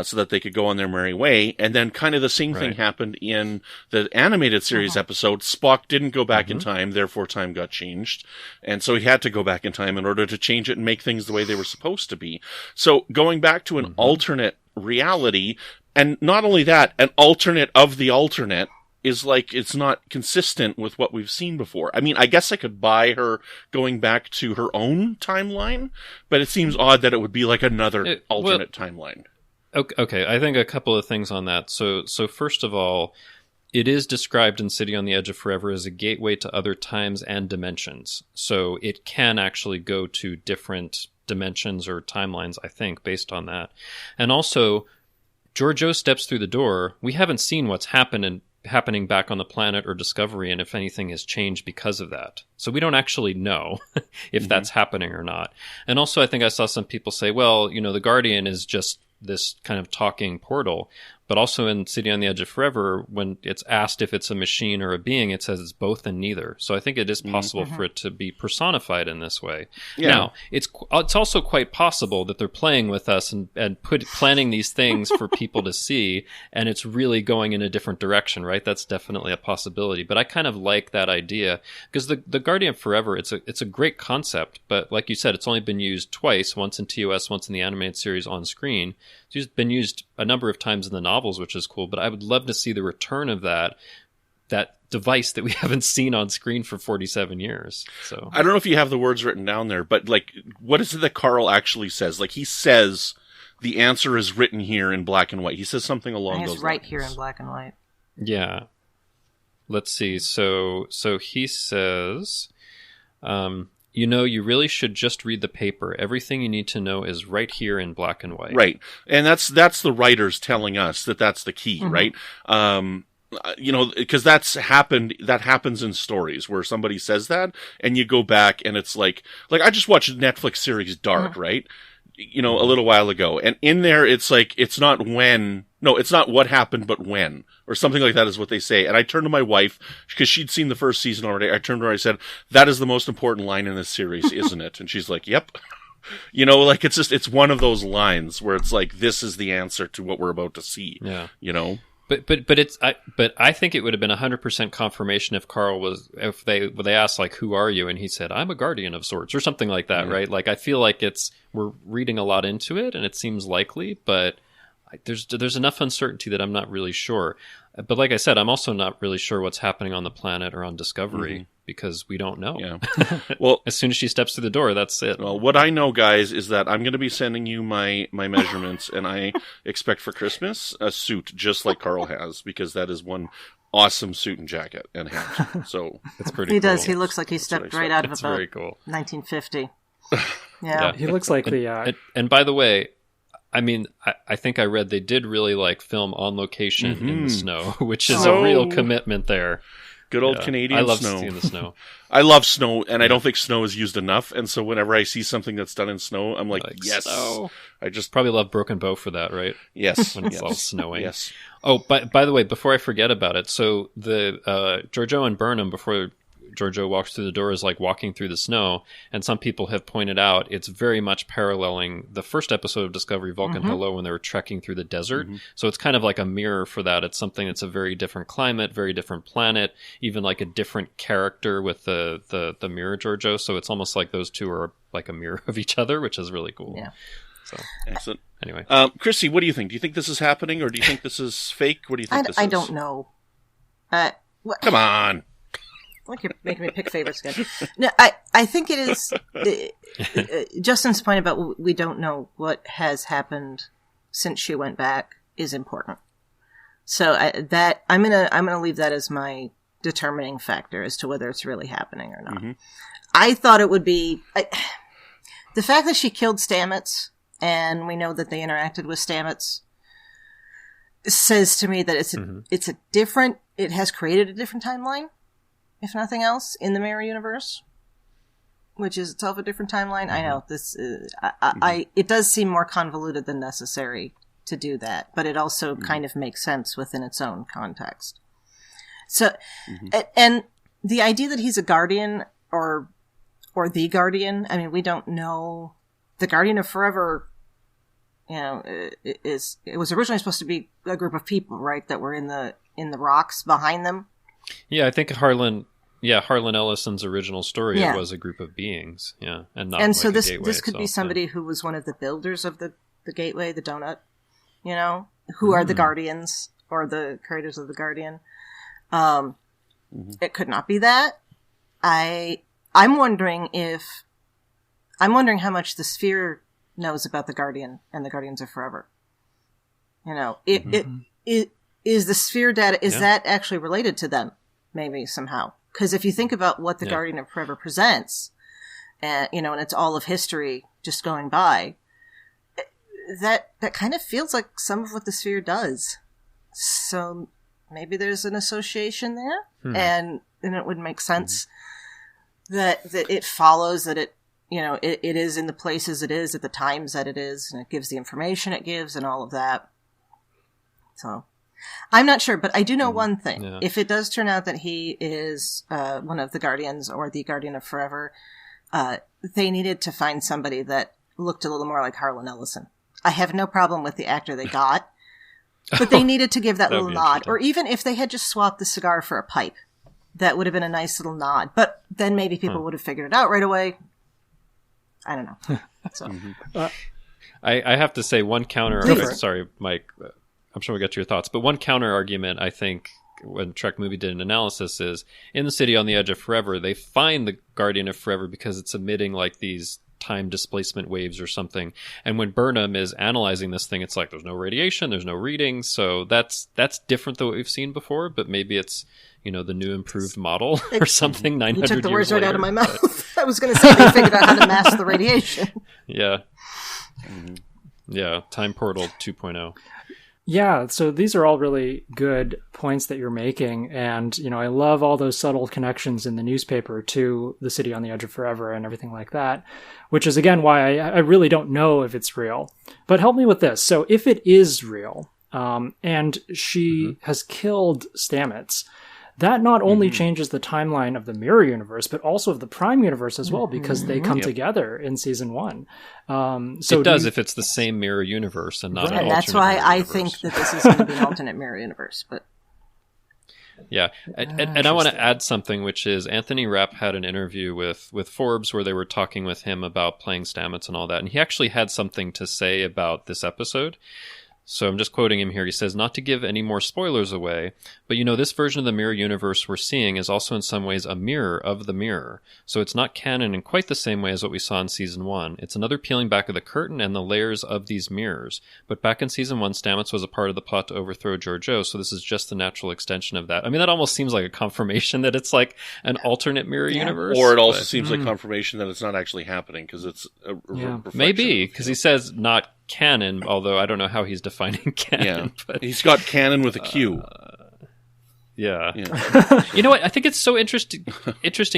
[SPEAKER 3] so that they could go on their merry way. And then kind of the same thing happened in the animated series episode. Spock didn't go back in time, therefore time got changed. And so he had to go back in time in order to change it and make things the way they were supposed to be. So going back to an alternate reality, and not only that, an alternate of the alternate, is like, it's not consistent with what we've seen before. I mean, I guess I could buy her going back to her own timeline, but it seems odd that it would be like another alternate timeline.
[SPEAKER 5] Okay, I think a couple of things on that. So first of all, it is described in City on the Edge of Forever as a gateway to other times and dimensions. So it can actually go to different dimensions or timelines, I think, based on that. And also, Georgiou steps through the door. We haven't seen what's happening back on the planet or Discovery, and if anything has changed because of that. So we don't actually know if that's happening or not. And also, I think I saw some people say, well, the Guardian is just this kind of talking portal. But also in City on the Edge of Forever, when it's asked if it's a machine or a being, it says it's both and neither. So I think it is possible for it to be personified in this way. Yeah. Now, it's also quite possible that they're playing with us and planning these things for people to see, and it's really going in a different direction, right? That's definitely a possibility. But I kind of like that idea, because the Guardian Forever, it's a great concept, but like you said, it's only been used twice, once in TOS, once in the animated series on screen. It's been used a number of times in the novels, which is cool, but I would love to see the return of that device that we haven't seen on screen for 47 years. So
[SPEAKER 3] I don't know if you have the words written down there, but like, what is it that Carl actually says? Like, he says the answer is written here in black and white. He says something along those lines.
[SPEAKER 4] It's right here in black and white.
[SPEAKER 5] Yeah. Let's see. So he says, you really should just read the paper. Everything you need to know is right here in black and white.
[SPEAKER 3] Right. And that's the writers telling us that that's the key, right? Because that happens in stories where somebody says that, and you go back and it's like I just watched the Netflix series Dark, right? A little while ago. And in there, it's like, it's not what happened, but when, or something like that is what they say. And I turned to my wife, because she'd seen the first season already. I turned to her, I said, that is the most important line in this series, isn't it? And she's like, yep. It's one of those lines where it's like, this is the answer to what we're about to see.
[SPEAKER 5] Yeah. But I think it would have been 100% confirmation if they asked like, who are you? And he said, I'm a guardian of sorts or something like that, right? Like, I feel like we're reading a lot into it and it seems likely, but there's enough uncertainty that I'm not really sure. But like I said, I'm also not really sure what's happening on the planet or on Discovery because we don't know.
[SPEAKER 3] Yeah. Well,
[SPEAKER 5] as soon as she steps through the door, that's it.
[SPEAKER 3] Well, what I know, guys, is that I'm going to be sending you my measurements, and I expect for Christmas a suit just like Carl has, because that is one awesome suit and jacket and hat. So
[SPEAKER 5] it's pretty.
[SPEAKER 4] He
[SPEAKER 5] cool.
[SPEAKER 4] does. He looks like he stepped right out of about
[SPEAKER 5] very cool.
[SPEAKER 4] 1950.
[SPEAKER 6] Yeah, he looks like
[SPEAKER 5] And by the way, I mean, I think I read they did really like film on location in the snow, which is a real commitment there.
[SPEAKER 3] Good old Canadian snow.
[SPEAKER 5] I love seeing the snow.
[SPEAKER 3] I love snow, and I don't think snow is used enough. And so whenever I see something that's done in snow, I'm like yes. Snow. I just
[SPEAKER 5] probably love Broken Bow for that, right?
[SPEAKER 3] Yes,
[SPEAKER 5] when it's all snowing.
[SPEAKER 3] Yes.
[SPEAKER 5] Oh, by the way, before I forget about it, so the Georgiou and Burnham, before Georgiou walks through the door, is like walking through the snow, and some people have pointed out it's very much paralleling the first episode of Discovery, Vulcan Hello, when they were trekking through the desert. So it's kind of like a mirror for that. It's something that's a very different climate, very different planet, even like a different character with the mirror Georgiou. So it's almost like those two are like a mirror of each other, which is really cool.
[SPEAKER 4] Yeah.
[SPEAKER 5] So
[SPEAKER 3] excellent.
[SPEAKER 5] Anyway,
[SPEAKER 3] Chrissie, what do you think? Do you think this is happening, or do you think this is fake? What do you think this is?
[SPEAKER 4] I don't know.
[SPEAKER 3] Come on.
[SPEAKER 4] Like you're making me pick favorites again. No, I think it is Justin's point about we don't know what has happened since she went back is important. So I'm gonna leave that as my determining factor as to whether it's really happening or not. I thought it would be the fact that she killed Stamets, and we know that they interacted with Stamets, says to me that it has created a different timeline. If nothing else, in the Mirror Universe, which is itself a different timeline. I know this. It does seem more convoluted than necessary to do that, but it also kind of makes sense within its own context. So, and the idea that he's a guardian or the guardian. I mean, we don't know. The Guardian of Forever, it was originally supposed to be a group of people, right, that were in the rocks behind them.
[SPEAKER 5] Yeah, I think Harlan Ellison's original story, it was a group of beings, and not.
[SPEAKER 4] And
[SPEAKER 5] like
[SPEAKER 4] so this
[SPEAKER 5] gateway
[SPEAKER 4] could be
[SPEAKER 5] itself,
[SPEAKER 4] somebody who was one of the builders of the gateway, the donut, who are the guardians or the creators of the Guardian. It could not be that. I'm wondering how much the Sphere knows about the Guardian and the Guardians of Forever. Is the Sphere data, is that actually related to them? Maybe somehow. Because if you think about what the Guardian of Forever presents, and it's all of history just going by, that kind of feels like some of what the Sphere does. So maybe there's an association there, and it would make sense that it follows that it is in the places it is at the times that it is, and it gives the information it gives and all of that. So I'm not sure, but I do know one thing. Yeah. If it does turn out that he is one of the Guardians or the Guardian of Forever, they needed to find somebody that looked a little more like Harlan Ellison. I have no problem with the actor they got, but they needed to give that little nod. Or even if they had just swapped the cigar for a pipe, that would have been a nice little nod. But then maybe people would have figured it out right away. I don't know. So.
[SPEAKER 5] I have to say one counter. Sorry, Mike. I'm sure we'll get to your thoughts, but one counter argument, I think, when Trek Movie did an analysis is, in the City on the Edge of Forever, they find the Guardian of Forever because it's emitting like these time displacement waves or something. And when Burnham is analyzing this thing, it's like there's no radiation, there's no reading. So that's different than what we've seen before, but maybe it's, the new improved model or something 900 years later.
[SPEAKER 4] You took the words right out of my mouth. I was going to say they figured out how to mask the radiation.
[SPEAKER 5] Yeah. Yeah, Time Portal 2.0.
[SPEAKER 6] Yeah, so these are all really good points that you're making. And, I love all those subtle connections in the newspaper to the City on the Edge of Forever and everything like that, which is, again, why I really don't know if it's real. But help me with this. So if it is real, and she has killed Stamets, that not only changes the timeline of the Mirror Universe, but also of the Prime Universe as well, because they come together in season 1.
[SPEAKER 5] So it does if it's the same Mirror Universe and not an alternate.
[SPEAKER 4] That's why I
[SPEAKER 5] universe.
[SPEAKER 4] think that this is going to be an alternate Mirror Universe. But
[SPEAKER 5] yeah, and I want to add something, which is Anthony Rapp had an interview with Forbes where they were talking with him about playing Stamets and all that, and he actually had something to say about this episode. So I'm just quoting him here. He says, not to give any more spoilers away, but this version of the Mirror Universe we're seeing is also in some ways a mirror of the mirror. So it's not canon in quite the same way as what we saw in Season 1. It's another peeling back of the curtain and the layers of these mirrors. But back in Season 1, Stamets was a part of the plot to overthrow Georgiou, so this is just the natural extension of that. I mean, that almost seems like a confirmation that it's like an alternate Mirror Universe.
[SPEAKER 3] Or it also seems like confirmation that it's not actually happening, because it's a reflection.
[SPEAKER 5] Maybe, because he says not canon, although I don't know how he's defining canon.
[SPEAKER 3] Yeah.
[SPEAKER 5] But
[SPEAKER 3] he's got canon with a Q.
[SPEAKER 5] Yeah. You know what? I think it's so interesting.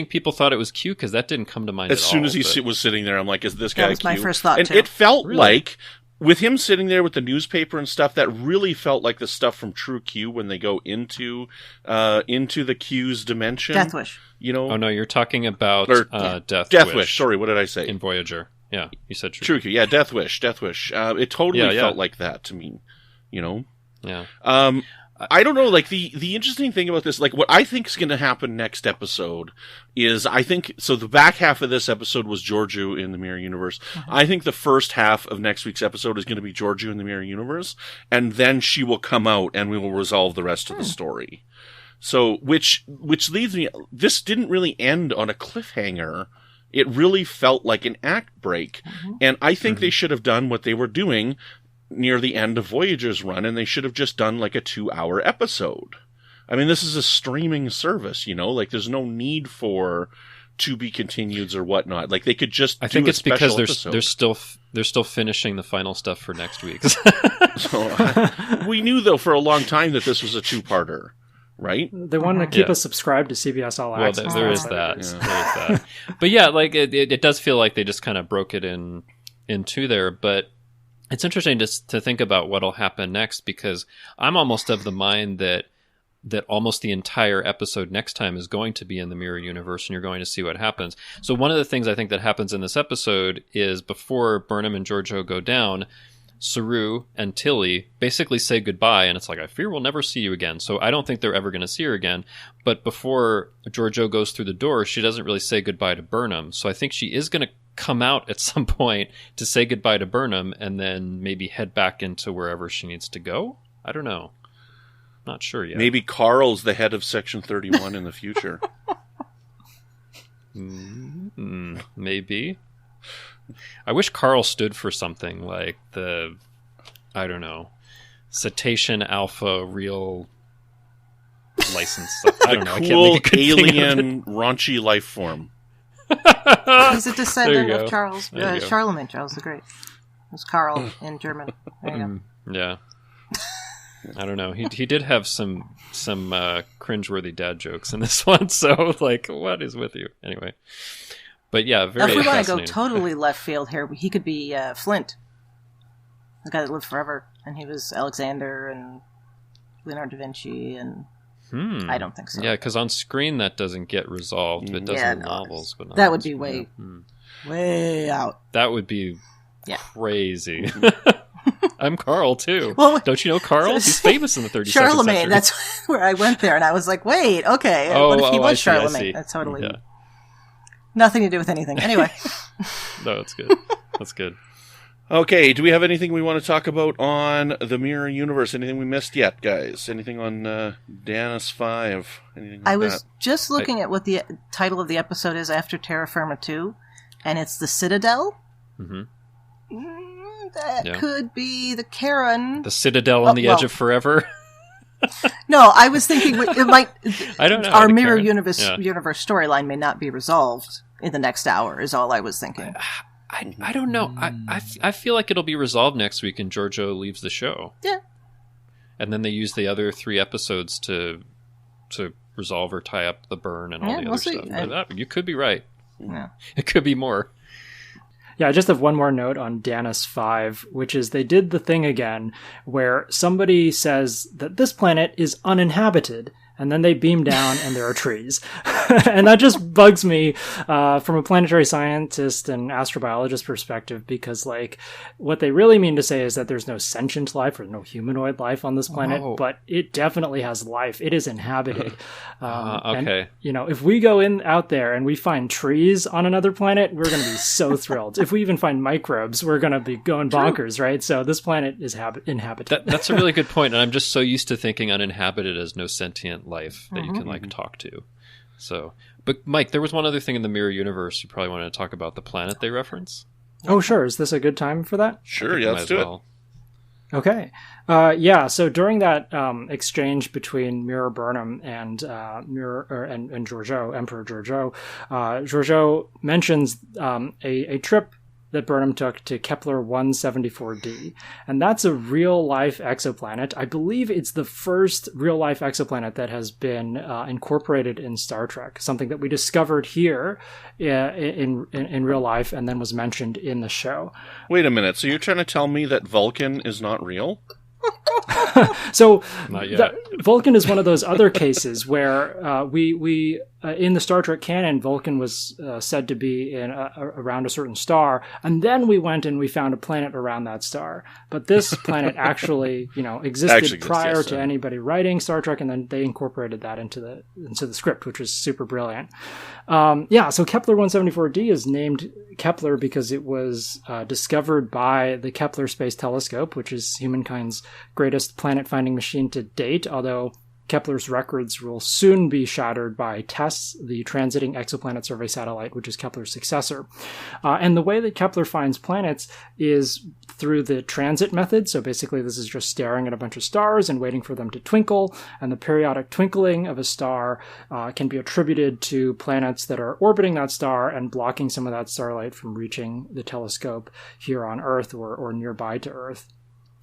[SPEAKER 5] People thought it was Q because that didn't come to mind
[SPEAKER 3] as
[SPEAKER 5] at
[SPEAKER 3] soon
[SPEAKER 5] all,
[SPEAKER 3] as he was sitting there, I'm like, is this guy
[SPEAKER 4] that was
[SPEAKER 3] Q?
[SPEAKER 4] my first thought,
[SPEAKER 3] and
[SPEAKER 4] too.
[SPEAKER 3] it felt
[SPEAKER 5] Really?
[SPEAKER 3] like, with him sitting there with the newspaper and stuff, that really felt like the stuff from True Q when they go into the Q's dimension.
[SPEAKER 4] Death Wish.
[SPEAKER 5] Oh no, you're talking about Death
[SPEAKER 3] Wish. Sorry, what did I say?
[SPEAKER 5] In Voyager. Yeah, you said
[SPEAKER 3] True Q. Yeah, Death Wish. It totally felt like that to me.
[SPEAKER 5] Yeah.
[SPEAKER 3] I don't know, like, the interesting thing about this, like, what I think is going to happen next episode is, so the back half of this episode was Georgiou in the Mirror Universe. I think the first half of next week's episode is going to be Georgiou in the Mirror Universe, and then she will come out and we will resolve the rest of the story. So, which leads me, this didn't really end on a cliffhanger. It really felt like an act break. And I think they should have done what they were doing near the end of Voyager's run, and they should have just done like a 2-hour episode. I mean, this is a streaming service, like there's no need for to be continueds or whatnot. Like they could just
[SPEAKER 5] I think it's because
[SPEAKER 3] episode.
[SPEAKER 5] they're still finishing the final stuff for next week.
[SPEAKER 3] So, we knew though for a long time that this was a 2-parter. Right?
[SPEAKER 6] They wanted to keep us subscribed to CBS All Access.
[SPEAKER 5] Well, there is that. There is that. But yeah, like it does feel like they just kind of broke it in two there. But it's interesting to think about what'll happen next, because I'm almost of the mind that almost the entire episode next time is going to be in the Mirror Universe, and you're going to see what happens. So one of the things I think that happens in this episode is before Burnham and Georgiou go down, Saru and Tilly basically say goodbye, and it's like, I fear we'll never see you again. So I don't think they're ever going to see her again. But before Georgiou goes through the door, she doesn't really say goodbye to Burnham. So I think she is going to come out at some point to say goodbye to Burnham and then maybe head back into wherever she needs to go. I don't know. Not sure yet.
[SPEAKER 3] Maybe Carl's the head of Section 31 in the future.
[SPEAKER 5] Maybe. I wish Carl stood for something like Cetacean Alpha Real License stuff. I don't know.
[SPEAKER 3] Cool alien raunchy life form.
[SPEAKER 4] He's a descendant of Charlemagne. Charles the Great. It was Carl in German. There you go.
[SPEAKER 5] Yeah. I don't know. He did have some cringeworthy dad jokes in this one. So like, what is with you? Anyway. But yeah, very
[SPEAKER 4] if we want to go
[SPEAKER 5] fascinating.
[SPEAKER 4] totally left field here, he could be Flint, the guy that lived forever, and he was Alexander and Leonardo da Vinci, and I don't think so.
[SPEAKER 5] Yeah, because on screen that doesn't get resolved. It does in novels, but not
[SPEAKER 4] that would be way out.
[SPEAKER 5] That would be crazy. I'm Carl too.
[SPEAKER 4] Well,
[SPEAKER 5] don't you know Carl? He's famous in the 32nd
[SPEAKER 4] Charlemagne.
[SPEAKER 5] century.
[SPEAKER 4] That's where I went there, and I was like, wait, okay. What if he was Charlemagne? That's totally. Yeah. Nothing to do with anything. Anyway.
[SPEAKER 5] No, it's good. That's good.
[SPEAKER 3] Okay, do we have anything we want to talk about on the Mirror Universe? Anything we missed yet, guys? Anything on Danis 5? Anything like
[SPEAKER 4] I was just looking at what the title of the episode is after Terra Firma 2, and it's The Citadel. That could be the Karen.
[SPEAKER 5] The Citadel on the Edge of Forever?
[SPEAKER 4] No, I was thinking it might.
[SPEAKER 5] I don't know.
[SPEAKER 4] Our Mirror Universe storyline may not be resolved in the next hour. Is all I was thinking.
[SPEAKER 5] I don't know. I feel like it'll be resolved next week, and Georgiou leaves the show.
[SPEAKER 4] Yeah.
[SPEAKER 5] And then they use the other 3 episodes to resolve or tie up the burn and all the other stuff. But you could be right.
[SPEAKER 4] Yeah.
[SPEAKER 5] It could be more.
[SPEAKER 6] Yeah, I just have one more note on Danis 5, which is they did the thing again where somebody says that this planet is uninhabited, And then they beam down and there are trees. And that just bugs me from a planetary scientist and astrobiologist perspective, because like what they really mean to say is that there's no sentient life or no humanoid life on this planet, but it definitely has life. It is inhabited.
[SPEAKER 5] Okay.
[SPEAKER 6] And, if we go out there and we find trees on another planet, we're going to be so thrilled. If we even find microbes, we're going to be going bonkers, right? So this planet is inhabited.
[SPEAKER 5] That's a really good point. And I'm just so used to thinking uninhabited as no sentient life that you can like talk to. So, but Mike, there was one other thing in the mirror universe you probably wanted to talk about, the planet they reference.
[SPEAKER 6] Oh, sure. Is this a good time for that?
[SPEAKER 3] Sure, yeah, let's do it.
[SPEAKER 6] Okay. So during that exchange between Mirror Burnham and and Georgiou, Emperor Georgiou, Georgiou mentions a trip that Burnham took to Kepler 174d. And that's a real-life exoplanet. I believe it's the first real-life exoplanet that has been incorporated in Star Trek, something that we discovered here in real life and then was mentioned in the show.
[SPEAKER 3] Wait a minute, so you're trying to tell me that Vulcan is not real?
[SPEAKER 6] So
[SPEAKER 5] not yet.
[SPEAKER 6] Vulcan is one of those other cases where we in the Star Trek canon, Vulcan was said to be around a certain star, and then we went and we found a planet around that star. But this planet actually, existed prior to anybody writing Star Trek, and then they incorporated that into the script, which was super brilliant. So Kepler 174d is named Kepler because it was discovered by the Kepler Space Telescope, which is humankind's greatest planet-finding machine to date, although Kepler's records will soon be shattered by TESS, the Transiting Exoplanet Survey Satellite, which is Kepler's successor. And the way that Kepler finds planets is through the transit method. So basically this is just staring at a bunch of stars and waiting for them to twinkle. And the periodic twinkling of a star can be attributed to planets that are orbiting that star and blocking some of that starlight from reaching the telescope here on Earth or nearby to Earth.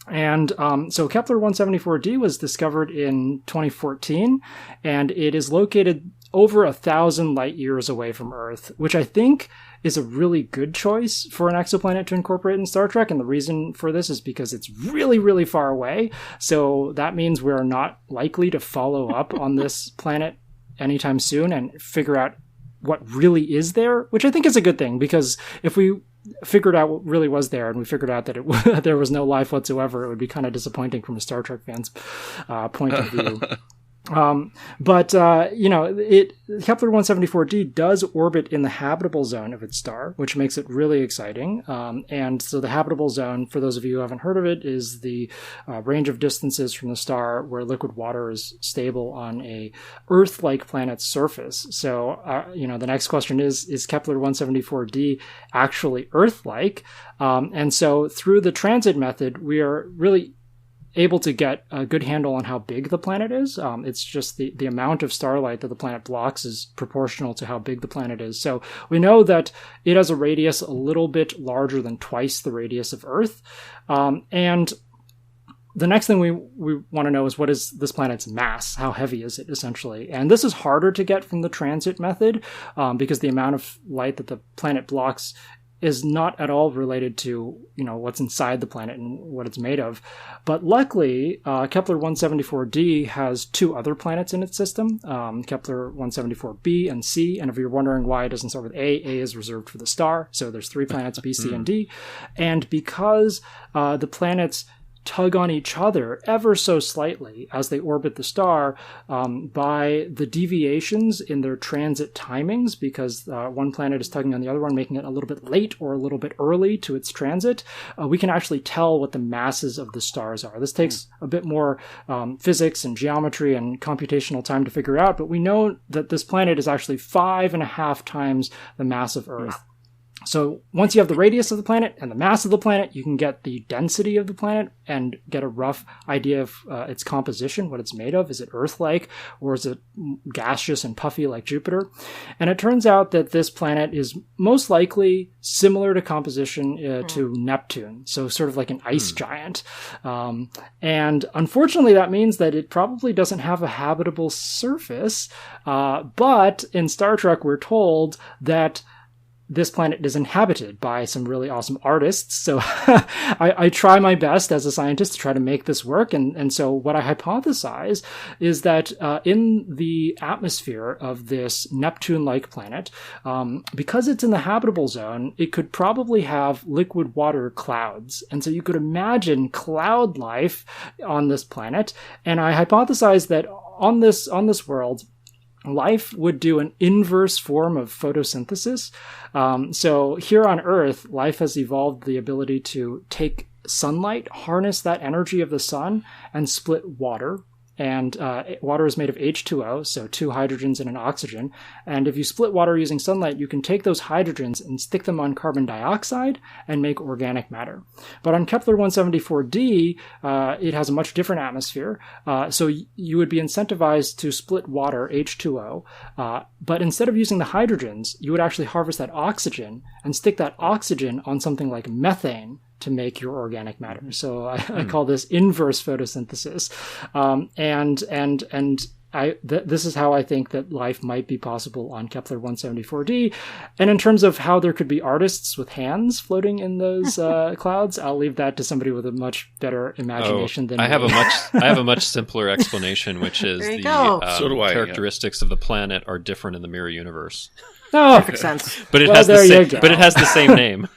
[SPEAKER 6] And so Kepler 174d was discovered in 2014, and it is located over 1,000 light years away from Earth, which I think is a really good choice for an exoplanet to incorporate in Star Trek. And the reason for this is because it's really, really far away. So that means we're not likely to follow up on this planet anytime soon and figure out what really is there, which I think is a good thing, because if we figured out what really was there and we figured out that there was no life whatsoever, it would be kind of disappointing from a Star Trek fan's point of view. Kepler 174d does orbit in the habitable zone of its star, which makes it really exciting. And so the habitable zone, for those of you who haven't heard of it, is the range of distances from the star where liquid water is stable on a Earth-like planet's surface. So, the next question is Kepler 174d actually Earth-like? And so through the transit method, we are really able to get a good handle on how big the planet is. It's just the amount of starlight that the planet blocks is proportional to how big the planet is. So we know that it has a radius a little bit larger than twice the radius of Earth. And the next thing we want to know is, what is this planet's mass? How heavy is it, essentially? And this is harder to get from the transit method because the amount of light that the planet blocks is not at all related to, what's inside the planet and what it's made of. But luckily, Kepler 174d has two other planets in its system, Kepler 174b and c. And if you're wondering why it doesn't start with A is reserved for the star. So there's three planets, B, C, and D. And because the planets tug on each other ever so slightly as they orbit the star by the deviations in their transit timings, because one planet is tugging on the other one, making it a little bit late or a little bit early to its transit, we can actually tell what the masses of the stars are. This takes a bit more physics and geometry and computational time to figure out, but we know that this planet is actually 5.5 times the mass of Earth. So once you have the radius of the planet and the mass of the planet, you can get the density of the planet and get a rough idea of its composition, what it's made of. Is it Earth-like, or is it gaseous and puffy like Jupiter? And it turns out that this planet is most likely similar to composition to Neptune, so sort of like an ice giant. And unfortunately, that means that it probably doesn't have a habitable surface. But in Star Trek, we're told that this planet is inhabited by some really awesome artists. So I try my best as a scientist to try to make this work. And so what I hypothesize is that in the atmosphere of this Neptune-like planet, because it's in the habitable zone, it could probably have liquid water clouds. And so you could imagine cloud life on this planet. And I hypothesize that on this world, life would do an inverse form of photosynthesis. So here on Earth, life has evolved the ability to take sunlight, harness that energy of the sun, and split water. And water is made of H2O, so 2 hydrogens and an oxygen. And if you split water using sunlight, you can take those hydrogens and stick them on carbon dioxide and make organic matter. But on Kepler-174d, it has a much different atmosphere. So you would be incentivized to split water, H2O. But instead of using the hydrogens, you would actually harvest that oxygen and stick that oxygen on something like methane to make your organic matter. So I call this inverse photosynthesis. This is how I think that life might be possible on Kepler-174d. And in terms of how there could be artists with hands floating in those clouds, I'll leave that to somebody with a much better imagination than
[SPEAKER 5] I
[SPEAKER 6] me.
[SPEAKER 5] I have a much simpler explanation, which is the characteristics of the planet are different in the mirror universe.
[SPEAKER 6] Oh,
[SPEAKER 4] Perfect sense.
[SPEAKER 5] But it has the same name.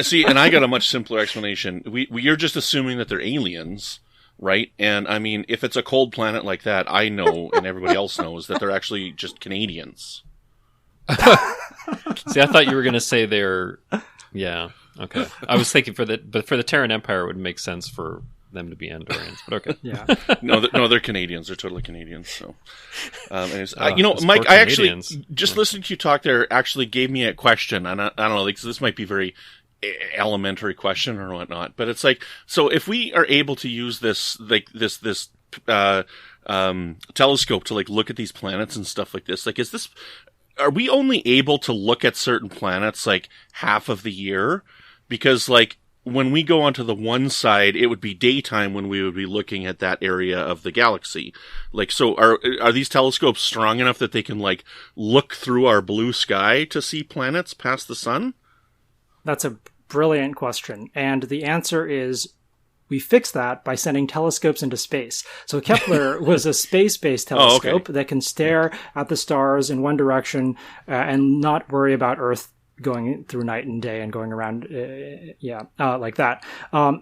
[SPEAKER 3] See, and I got a much simpler explanation. You're just assuming that they're aliens, right? And I mean, if it's a cold planet like that, I know, and everybody else knows, that they're actually just Canadians.
[SPEAKER 5] See, I thought you were going to say they're... Yeah, okay. I was thinking for the Terran Empire, it would make sense for them to be Andorians, but okay.
[SPEAKER 6] Yeah.
[SPEAKER 3] No, they're Canadians. They're totally Canadians. So, Mike, I actually just listening to you talk there actually gave me a question, and I don't know, like, this might be very elementary question or whatnot, but it's like, so if we are able to use this, like this telescope to like look at these planets and stuff like this, like, are we only able to look at certain planets like half of the year? Because like, when we go onto the one side, it would be daytime when we would be looking at that area of the galaxy. Like, so are these telescopes strong enough that they can like look through our blue sky to see planets past the sun?
[SPEAKER 6] That's a brilliant question. And the answer is we fix that by sending telescopes into space. So Kepler was a space-based telescope that can stare at the stars in one direction and not worry about Earth going through night and day and going around, like that.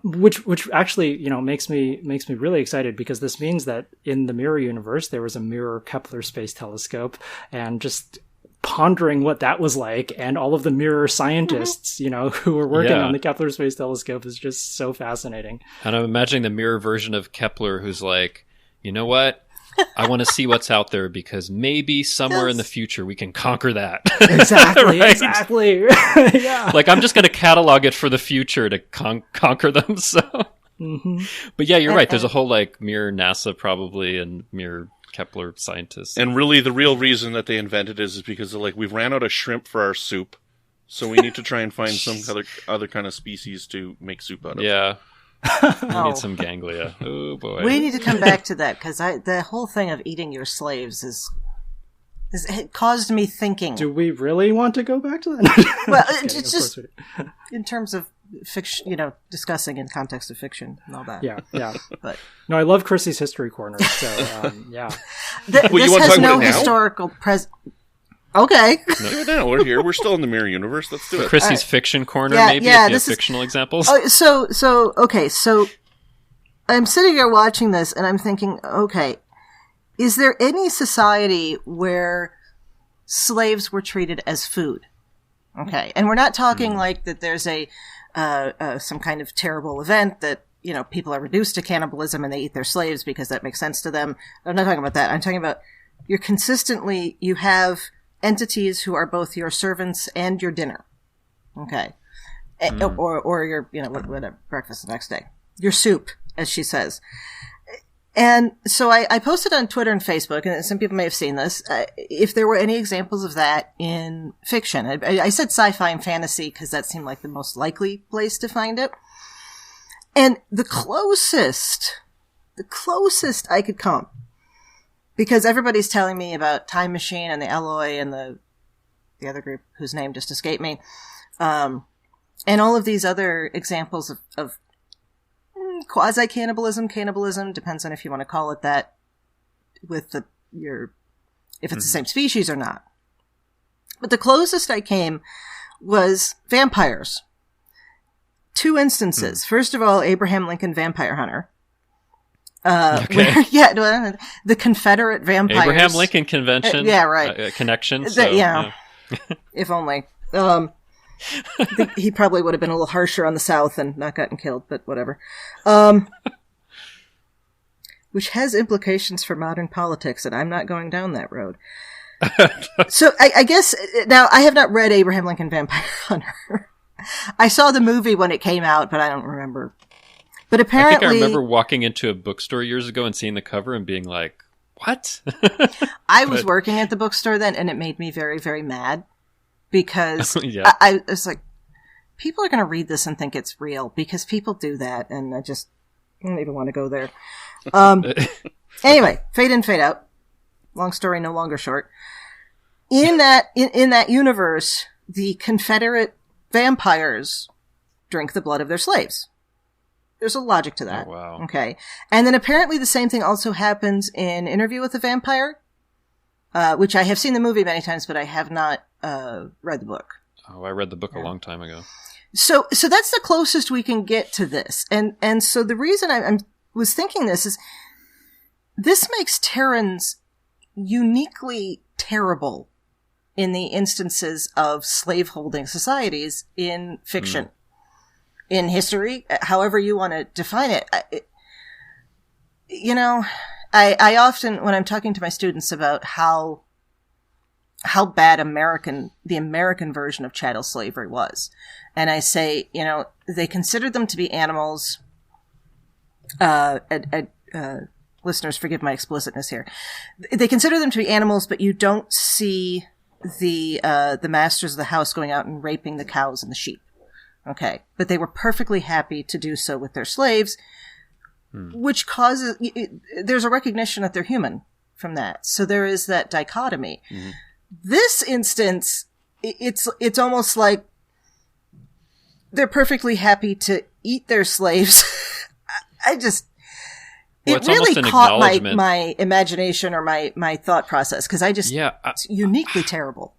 [SPEAKER 6] Which actually, makes me really excited, because this means that in the mirror universe, there was a mirror Kepler space telescope, and just pondering what that was like, and all of the mirror scientists, who were working on the Kepler space telescope is just so fascinating. And
[SPEAKER 5] I'm imagining the mirror version of Kepler who's like, you know what? I want to see what's out there, because maybe somewhere in the future we can conquer that.
[SPEAKER 6] Exactly,
[SPEAKER 5] right?
[SPEAKER 6] Exactly. Yeah.
[SPEAKER 5] Like, I'm just going to catalog it for the future to conquer them. So, But yeah, you're right. There's a whole like mirror NASA probably, and mirror Kepler scientists.
[SPEAKER 3] And really, the real reason that they invented it is because like we've ran out of shrimp for our soup, so we need to try and find some other kind of species to make soup out of.
[SPEAKER 5] Yeah. We need some ganglia. Oh boy.
[SPEAKER 4] We need to come back to that, because the whole thing of eating your slaves it caused me thinking.
[SPEAKER 6] Do we really want to go back to that?
[SPEAKER 4] Well, it's just in terms of fiction, discussing in context of fiction and all that.
[SPEAKER 6] Yeah.
[SPEAKER 4] But
[SPEAKER 6] no, I love Chrissie's History Corner. So yeah.
[SPEAKER 4] This has no historical Okay.
[SPEAKER 3] No, we're here. We're still in the mirror universe. Let's do it.
[SPEAKER 5] Chrissy's Fiction Corner, maybe, if you have fictional examples.
[SPEAKER 4] So I'm sitting here watching this, and I'm thinking, okay, is there any society where slaves were treated as food? Okay, and we're not talking like that there's some kind of terrible event that, people are reduced to cannibalism and they eat their slaves because that makes sense to them. I'm not talking about that. I'm talking about you have entities who are both your servants and your dinner. Okay. Or your, whatever, breakfast the next day. Your soup, as she says. And so I posted on Twitter and Facebook, and some people may have seen this, if there were any examples of that in fiction. I said sci-fi and fantasy because that seemed like the most likely place to find it. And the closest I could come, because everybody's telling me about Time Machine and the Alloy and the the other group whose name just escaped me. And all of these other examples of quasi-cannibalism, depends on if you want to call it that, with if it's the same species or not. But the closest I came was vampires. 2 instances. First of all, Abraham Lincoln Vampire Hunter. The Confederate vampires.
[SPEAKER 5] Abraham Lincoln Convention. Connection.
[SPEAKER 4] So, if only. He probably would have been a little harsher on the South and not gotten killed, but whatever. Which has implications for modern politics, and I'm not going down that road. So I guess, now I have not read Abraham Lincoln Vampire Hunter. I saw the movie when it came out, but I don't remember. But apparently,
[SPEAKER 5] I think I remember walking into a bookstore years ago and seeing the cover and being like, what?
[SPEAKER 4] I was working at the bookstore then, and it made me very, very mad because I was like, people are going to read this and think it's real, because people do that, and I don't even want to go there. Anyway, fade in, fade out. Long story no longer short. In that universe, the Confederate vampires drink the blood of their slaves. There's a logic to that.
[SPEAKER 5] Oh, wow.
[SPEAKER 4] Okay. And then apparently the same thing also happens in Interview with the Vampire, which I have seen the movie many times, but I have not read the book.
[SPEAKER 5] Oh, I read the book a long time ago.
[SPEAKER 4] So that's the closest we can get to this. And so the reason I was thinking this is, this makes Terrans uniquely terrible in the instances of slaveholding societies in fiction. In history, however you want to define it. I often, when I'm talking to my students about how bad the American version of chattel slavery was, and I say, they considered them to be animals. Listeners, forgive my explicitness here. They consider them to be animals, but you don't see the masters of the house going out and raping the cows and the sheep. Okay. But they were perfectly happy to do so with their slaves, which causes, there's a recognition that they're human from that. So there is that dichotomy. Mm-hmm. This instance, it's almost like they're perfectly happy to eat their slaves. It really caught my imagination or my thought process, because it's uniquely terrible.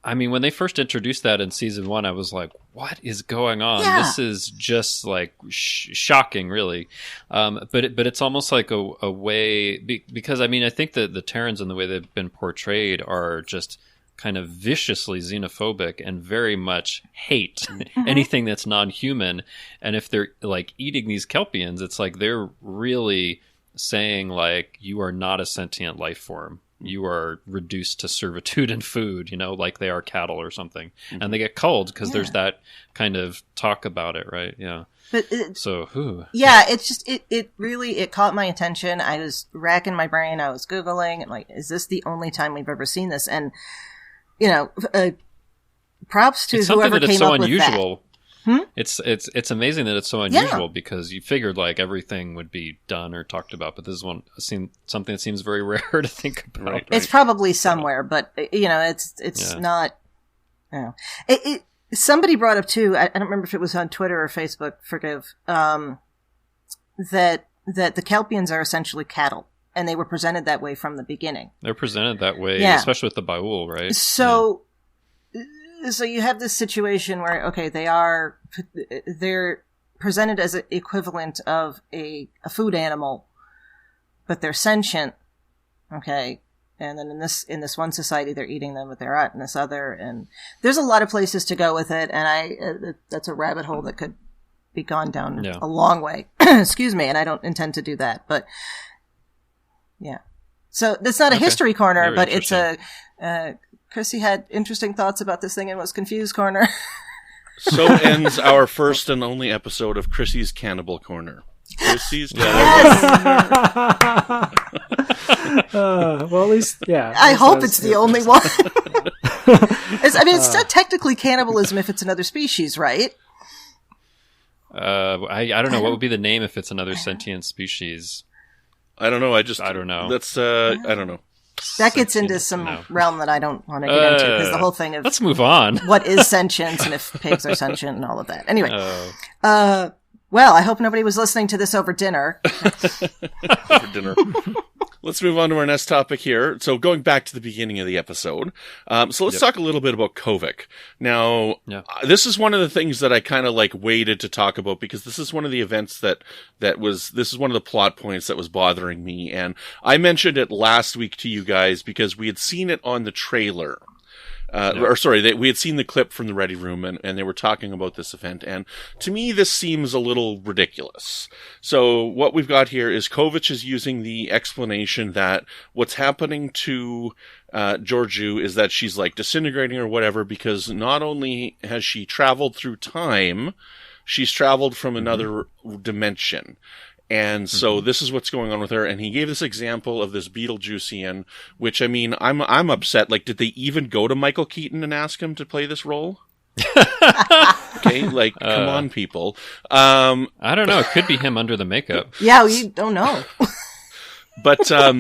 [SPEAKER 5] I mean, when they first introduced that in season 1, I was like, what is going on?
[SPEAKER 4] Yeah.
[SPEAKER 5] This is just like shocking, really. But it's almost like a way, because I mean, I think that the Terrans and the way they've been portrayed are just kind of viciously xenophobic and very much hate anything that's non-human. And if they're like eating these Kelpians, it's like they're really saying like, you are not a sentient life form. You are reduced to servitude and food, like they are cattle or something. Mm-hmm. And they get culled because there's that kind of talk about it, right? Yeah.
[SPEAKER 4] But it's just, it really caught my attention. I was racking my brain. I was Googling, and like, is this the only time we've ever seen this? And, props to whoever came up with that.
[SPEAKER 5] It's amazing that it's so unusual, because you figured like everything would be done or talked about, but this is something that seems very rare to think about. Right.
[SPEAKER 4] It's probably somewhere, but it's not. Somebody brought up too. I don't remember if it was on Twitter or Facebook. Forgive. That the Kelpians are essentially cattle, and they were presented that way from the beginning.
[SPEAKER 5] They're presented that way, especially with the Baul, right?
[SPEAKER 4] So. Yeah. So you have this situation where, okay, they're presented as an equivalent of a food animal, but they're sentient. Okay. And then in this one society, they're eating them, but they're not in this other. And there's a lot of places to go with it. And that's a rabbit hole that could be gone down a long way. Excuse me. And I don't intend to do that, but yeah. So that's not a history corner, but it's Chrissy had interesting thoughts about this thing and was confused corner.
[SPEAKER 3] So ends our first and only episode of Chrissy's Cannibal Corner. Chrissy's
[SPEAKER 4] Yes!
[SPEAKER 6] Well, at least, yeah.
[SPEAKER 4] I hope it's the only one. It's not technically cannibalism if it's another species, right?
[SPEAKER 5] I don't know. What would be the name if it's another sentient species?
[SPEAKER 3] I don't know. I don't know.
[SPEAKER 5] That's,
[SPEAKER 3] I don't know.
[SPEAKER 4] That gets into some realm that I don't want to get into, because the whole thing of
[SPEAKER 5] let's move on.
[SPEAKER 4] What is sentience and if pigs are sentient and all of that. Anyway, well, I hope nobody was listening to this over dinner.
[SPEAKER 3] Over dinner. Let's move on to our next topic here. So going back to the beginning of the episode. So let's talk a little bit about Kovic. Now, this is one of the things that I kind of waited to talk about, because this is one of the events this is one of the plot points that was bothering me. And I mentioned it last week to you guys because we had seen it on the trailer. We had seen the clip from the Ready Room, and they were talking about this event, and to me this seems a little ridiculous. So what we've got here is Kovic is using the explanation that what's happening to Georgiou is that she's disintegrating or whatever, because not only has she traveled through time, she's traveled from another dimension. And so this is what's going on with her. And he gave this example of this Beetlejuicean, which, I mean, I'm upset. Did they even go to Michael Keaton and ask him to play this role? Okay, come on, people.
[SPEAKER 5] I don't know. It could be him under the makeup.
[SPEAKER 4] Yeah, you don't know.
[SPEAKER 3] But so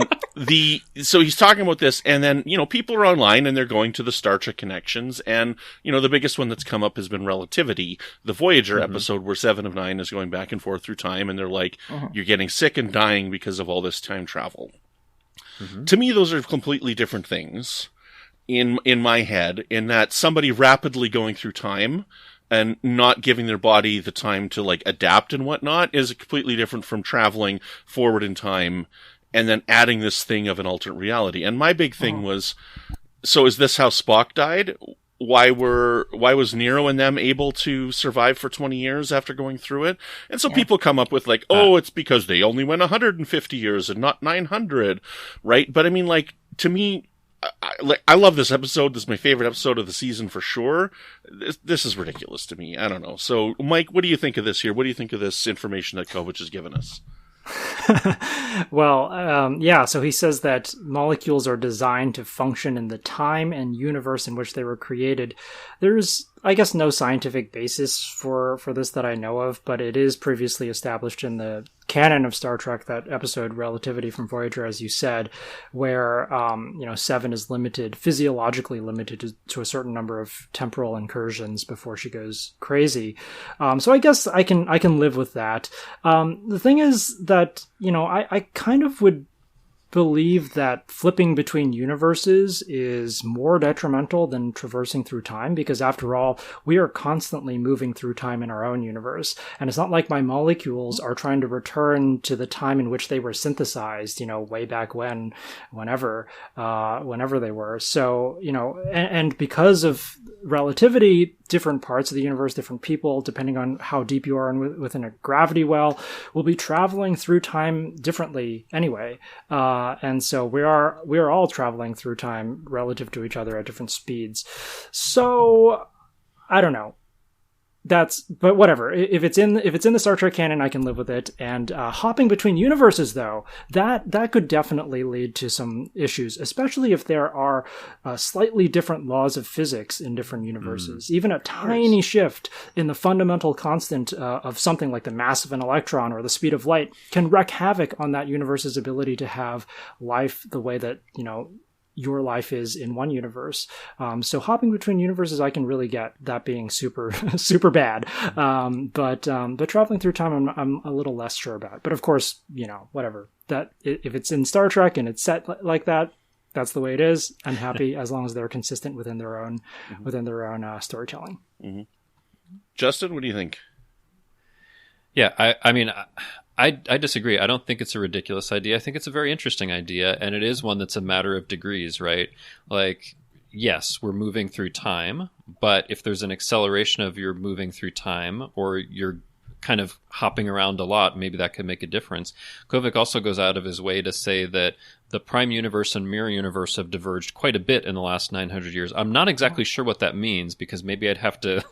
[SPEAKER 3] he's talking about this, and then, people are online and they're going to the Star Trek connections, and, the biggest one that's come up has been Relativity, the Voyager episode where 7 of 9 is going back and forth through time, and they're you're getting sick and dying because of all this time travel. To me, those are completely different things in my head, in that somebody rapidly going through time and not giving their body the time to adapt and whatnot is completely different from traveling forward in time and then adding this thing of an alternate reality. And my big thing was, so is this how Spock died? Why was Nero and them able to survive for 20 years after going through it? And so people come up with it's because they only went 150 years and not 900, right? But I mean, to me, I love this episode. This is my favorite episode of the season for sure. This is ridiculous to me. I don't know. So, Mike, what do you think of this here? What do you think of this information that Kovic has given us?
[SPEAKER 6] Well, so he says that molecules are designed to function in the time and universe in which they were created. There's, I guess, no scientific basis for this that I know of, but it is previously established in the canon of Star Trek, that episode Relativity from Voyager, as you said, where 7 is physiologically limited to a certain number of temporal incursions before she goes crazy. So I guess I can live with that. The thing is that, I kind of would believe that flipping between universes is more detrimental than traversing through time, because after all, we are constantly moving through time in our own universe. And it's not like my molecules are trying to return to the time in which they were synthesized, way back whenever they were. So, and because of relativity, different parts of the universe, different people, depending on how deep you are within a gravity well, will be traveling through time differently anyway. And so we are all traveling through time relative to each other at different speeds. So I don't know. But whatever. If it's in the Star Trek canon, I can live with it. And hopping between universes, though, that could definitely lead to some issues, especially if there are slightly different laws of physics in different universes. Even a tiny shift in the fundamental constant of something like the mass of an electron or the speed of light can wreak havoc on that universe's ability to have life the way that your life is in one universe. So hopping between universes, I can really get that being super, super bad. But traveling through time, I'm a little less sure about. But of course, whatever. That if it's in Star Trek and it's set like that, that's the way it is. I'm happy as long as they're consistent within their own storytelling.
[SPEAKER 3] Mm-hmm. Justin, what do you think?
[SPEAKER 5] Yeah, I mean, I disagree. I don't think it's a ridiculous idea. I think it's a very interesting idea, and it is one that's a matter of degrees, right? Yes, we're moving through time, but if there's an acceleration of your moving through time, or you're kind of hopping around a lot, maybe that could make a difference. Kovic also goes out of his way to say that the prime universe and mirror universe have diverged quite a bit in the last 900 years. I'm not exactly sure what that means, because maybe I'd have to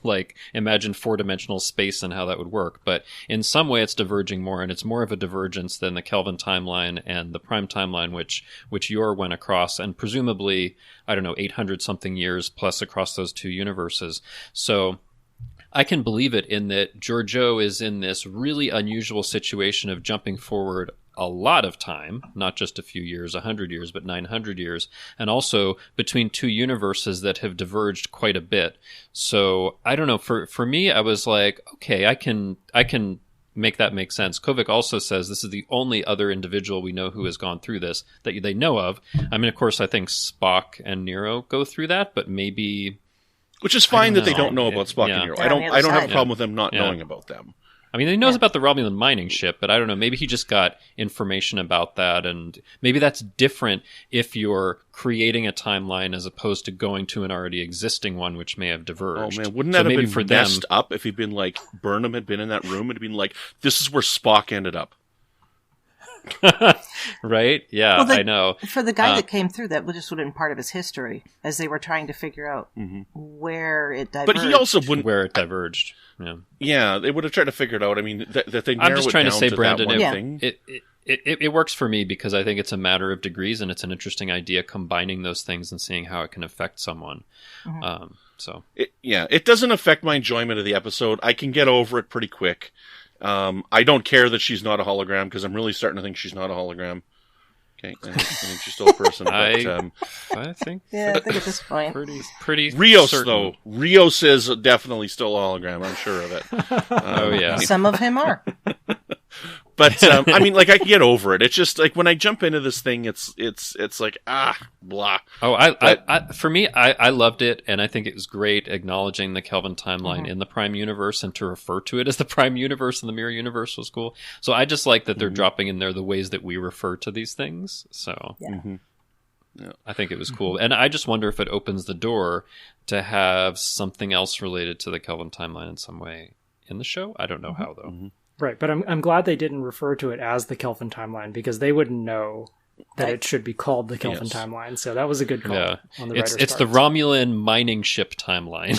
[SPEAKER 5] imagine 4-dimensional space and how that would work. But in some way it's diverging more, and it's more of a divergence than the Kelvin timeline and the prime timeline, which Yor went across, and presumably, 800 something years plus across those two universes. So I can believe it in that Georgiou is in this really unusual situation of jumping forward a lot of time, not just a few years, 100 years, but 900 years, and also between two universes that have diverged quite a bit. So I don't know. For me, I was like, okay, I can make that make sense. Kovic also says this is the only other individual we know who has gone through this that they know of. I mean, of course, I think Spock and Nero go through that, but maybe,
[SPEAKER 3] which is fine that they don't know about Spock and Nero. I don't have a problem with them not knowing about them.
[SPEAKER 5] I mean, he knows about the Romulan mining ship, but I don't know. Maybe he just got information about that, and maybe that's different if you're creating a timeline as opposed to going to an already existing one, which may have diverged.
[SPEAKER 3] Oh man, wouldn't that have been messed up if he'd been like, Burnham had been in that room and been like, this is where Spock ended up.
[SPEAKER 5] Right? Yeah, I know.
[SPEAKER 4] For the guy that came through, that just would have been part of his history as they were trying to figure out where it diverged.
[SPEAKER 3] But he also wouldn't...
[SPEAKER 5] Where it diverged.
[SPEAKER 3] Yeah, they would have tried to figure it out. I mean, that they narrow
[SPEAKER 5] I'm just
[SPEAKER 3] it
[SPEAKER 5] trying
[SPEAKER 3] down
[SPEAKER 5] to say,
[SPEAKER 3] to
[SPEAKER 5] Brandon,
[SPEAKER 3] that one thing.
[SPEAKER 5] It works for me because I think it's a matter of degrees, and it's an interesting idea combining those things and seeing how it can affect someone.
[SPEAKER 3] It doesn't affect my enjoyment of the episode. I can get over it pretty quick. I don't care that she's not a hologram because I'm really starting to think she's not a hologram. Okay, I think she's still a person. But,
[SPEAKER 5] I think.
[SPEAKER 4] Yeah, I think at this point,
[SPEAKER 5] pretty.
[SPEAKER 3] Rios
[SPEAKER 5] certain.
[SPEAKER 3] though, Rios is definitely still a hologram. I'm sure of it.
[SPEAKER 5] Oh yeah,
[SPEAKER 4] some of him are.
[SPEAKER 3] But I mean, like, I can get over it. It's just like when I jump into this thing, it's like blah.
[SPEAKER 5] Oh, for me, I loved it, and I think it was great acknowledging the Kelvin timeline in the Prime Universe, and to refer to it as the Prime Universe and the Mirror Universe was cool. So I just like that they're dropping in there the ways that we refer to these things. So I think it was cool, and I just wonder if it opens the door to have something else related to the Kelvin timeline in some way in the show. I don't know how though.
[SPEAKER 6] Right, but I'm glad they didn't refer to it as the Kelvin timeline because they wouldn't know that it should be called the Kelvin timeline. So that was a good call on the writer's
[SPEAKER 5] It's the Romulan mining ship timeline.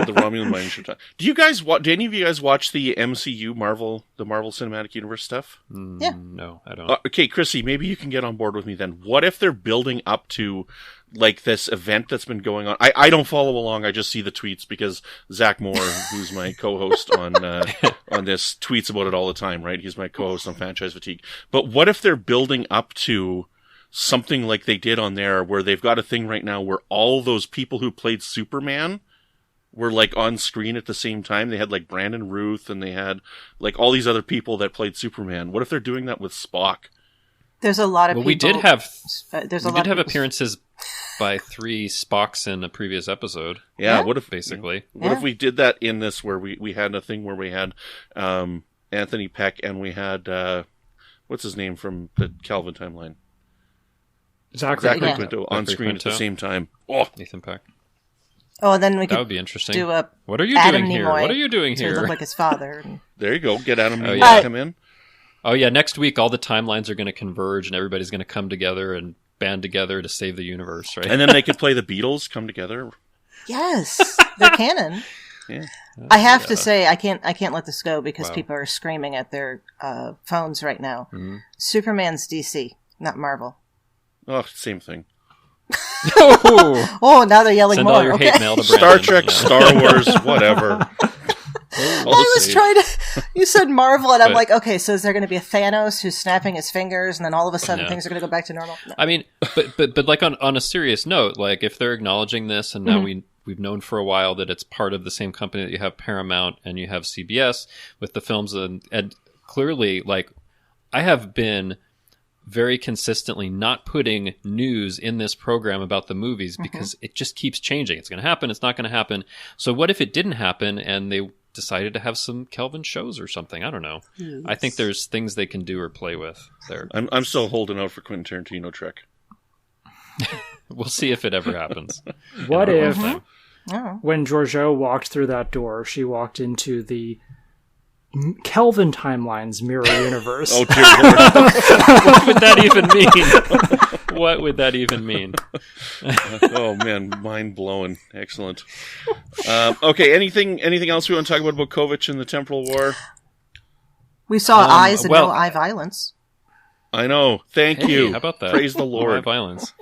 [SPEAKER 3] The Romulan mining ship timeline. Do any of you guys watch the MCU Marvel Cinematic Universe stuff?
[SPEAKER 5] No, I don't.
[SPEAKER 3] Okay, Chrissy, maybe you can get on board with me then. What if they're building up to like this event that's been going on? I don't follow along. I just see the tweets because Zach Moore, who's my co-host on this, tweets about it all the time, right? He's my co-host on Franchise Fatigue. But what if they're building up to something like they did on there where they've got a thing right now where all those people who played Superman were like on screen at the same time? They had like Brandon Routh and they had like all these other people that played Superman. What if they're doing that with Spock?
[SPEAKER 4] There's a lot of people.
[SPEAKER 5] We did have
[SPEAKER 4] appearances
[SPEAKER 5] by 3 Spocks in a previous episode.
[SPEAKER 3] Yeah, what if
[SPEAKER 5] basically?
[SPEAKER 3] What if we did that in this where we had a thing where we had Anthony Peck and we had what's his name from the Kelvin timeline? Zachary Quinto on screen at the same time. Oh,
[SPEAKER 5] Nathan Peck.
[SPEAKER 4] Oh, and then
[SPEAKER 5] that would be interesting.
[SPEAKER 4] Do a
[SPEAKER 5] what are you
[SPEAKER 4] Adam
[SPEAKER 5] doing
[SPEAKER 4] Nimoy
[SPEAKER 5] here? What are you doing
[SPEAKER 4] to
[SPEAKER 5] here?
[SPEAKER 4] look like his father.
[SPEAKER 3] There you go. Get Adam Nimoy to come in.
[SPEAKER 5] Oh yeah, next week all the timelines are going to converge and everybody's going to come together and band together to save the universe, right?
[SPEAKER 3] And then they could play the Beatles come together.
[SPEAKER 4] Yes, they're canon.
[SPEAKER 3] Yeah.
[SPEAKER 4] I have to say, I can't let this go because people are screaming at their phones right now. Superman's DC, not Marvel.
[SPEAKER 3] Oh, same thing.
[SPEAKER 4] Oh, now they're yelling
[SPEAKER 5] Send
[SPEAKER 4] more.
[SPEAKER 5] all your hate mail to
[SPEAKER 3] Star
[SPEAKER 5] Brandon.
[SPEAKER 3] Trek, Star Wars, whatever.
[SPEAKER 4] I was trying to... You said Marvel, and I'm like, okay, so is there going to be a Thanos who's snapping his fingers, and then all of a sudden things are going to go back to normal? No.
[SPEAKER 5] I mean, but like on a serious note, like if they're acknowledging this, and now we've known for a while that it's part of the same company that you have Paramount and you have CBS with the films, and clearly, like, I have been very consistently not putting news in this program about the movies because it just keeps changing. It's going to happen. It's not going to happen. So what if it didn't happen and they decided to have some Kelvin shows or something? I don't know. Yes. I think there's things they can do or play with there.
[SPEAKER 3] I'm still holding out for Quentin Tarantino Trek.
[SPEAKER 5] We'll see if it ever happens.
[SPEAKER 6] What if when Giorgio walked through that door, she walked into the Kelvin timeline's mirror universe?
[SPEAKER 3] Oh dear Lord.
[SPEAKER 5] What would that even mean? What would that even mean?
[SPEAKER 3] Oh man, mind blowing. Excellent. Okay, anything else we want to talk about Kovic and the Temporal War?
[SPEAKER 4] We saw eyes and no eye violence.
[SPEAKER 3] I know. Thank you.
[SPEAKER 5] How about that?
[SPEAKER 3] Praise the Lord.
[SPEAKER 5] No eye violence.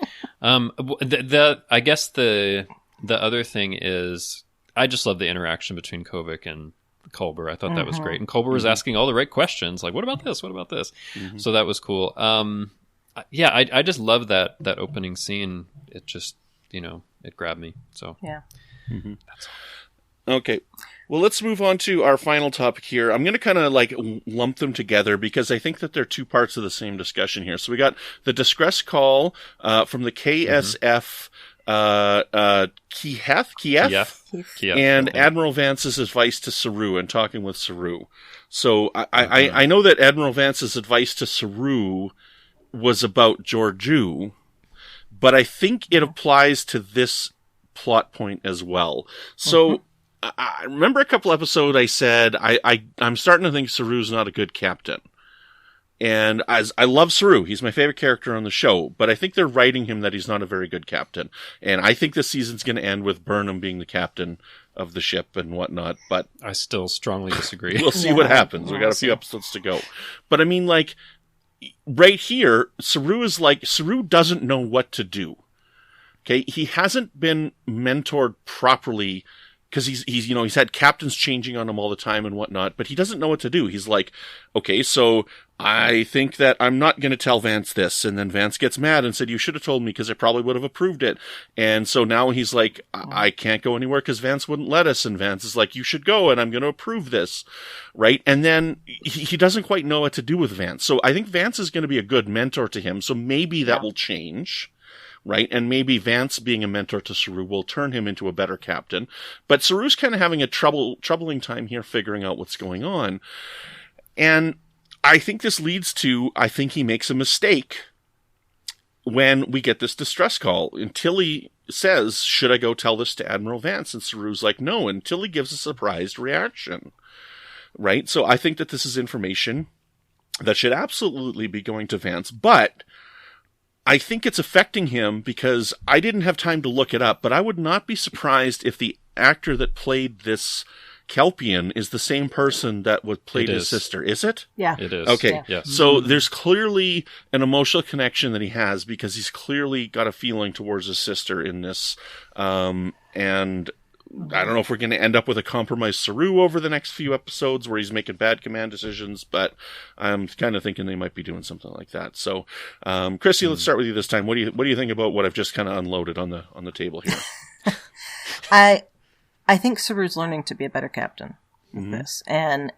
[SPEAKER 5] I guess the other thing is I just love the interaction between Kovic and Culber. I thought that was great. And Culber was asking all the right questions, like, what about this? What about this? So that was cool. Yeah, I just love that opening scene. It just, it grabbed me. So
[SPEAKER 4] yeah.
[SPEAKER 5] That's
[SPEAKER 3] all. Okay. Well, let's move on to our final topic here. I'm going to kind of lump them together because I think that they're two parts of the same discussion here. So we got the distress call from the KSF Kiev, and Admiral Vance's advice to Saru and talking with Saru. So I know that Admiral Vance's advice to Saru was about Georgiou, but I think it applies to this plot point as well. So I remember a couple episodes I said I'm starting to think Saru's not a good captain. And as I love Saru, he's my favorite character on the show, but I think they're writing him that he's not a very good captain. And I think this season's going to end with Burnham being the captain of the ship and whatnot, but
[SPEAKER 5] I still strongly disagree.
[SPEAKER 3] We'll see what happens. We got a few episodes to go. But I mean, right here, Saru doesn't know what to do. Okay. He hasn't been mentored properly because he's had captains changing on him all the time and whatnot, but he doesn't know what to do. He's like, okay, so I think that I'm not going to tell Vance this. And then Vance gets mad and said, you should have told me because I probably would have approved it. And so now he's like, I can't go anywhere because Vance wouldn't let us. And Vance is like, you should go and I'm going to approve this. Right. And then he doesn't quite know what to do with Vance. So I think Vance is going to be a good mentor to him. So maybe that will change. Right. And maybe Vance being a mentor to Saru will turn him into a better captain. But Saru's kind of having a troubling time here figuring out what's going on. And I think this leads to, I think he makes a mistake when we get this distress call. And Tilly says, should I go tell this to Admiral Vance? And Saru's like, no. And Tilly gives a surprised reaction. Right. So I think that this is information that should absolutely be going to Vance. But I think it's affecting him because I didn't have time to look it up, but I would not be surprised if the actor that played this Kelpian is the same person that played his sister. Is it?
[SPEAKER 4] Yeah.
[SPEAKER 5] It is.
[SPEAKER 3] Okay.
[SPEAKER 5] Yeah.
[SPEAKER 3] So there's clearly an emotional connection that he has because he's clearly got a feeling towards his sister in this. And I don't know if we're going to end up with a compromised Saru over the next few episodes where he's making bad command decisions, but I'm kind of thinking they might be doing something like that. So, Chrissy, let's start with you this time. What do you think about what I've just kind of unloaded on the table here?
[SPEAKER 4] I think Saru's learning to be a better captain with this. And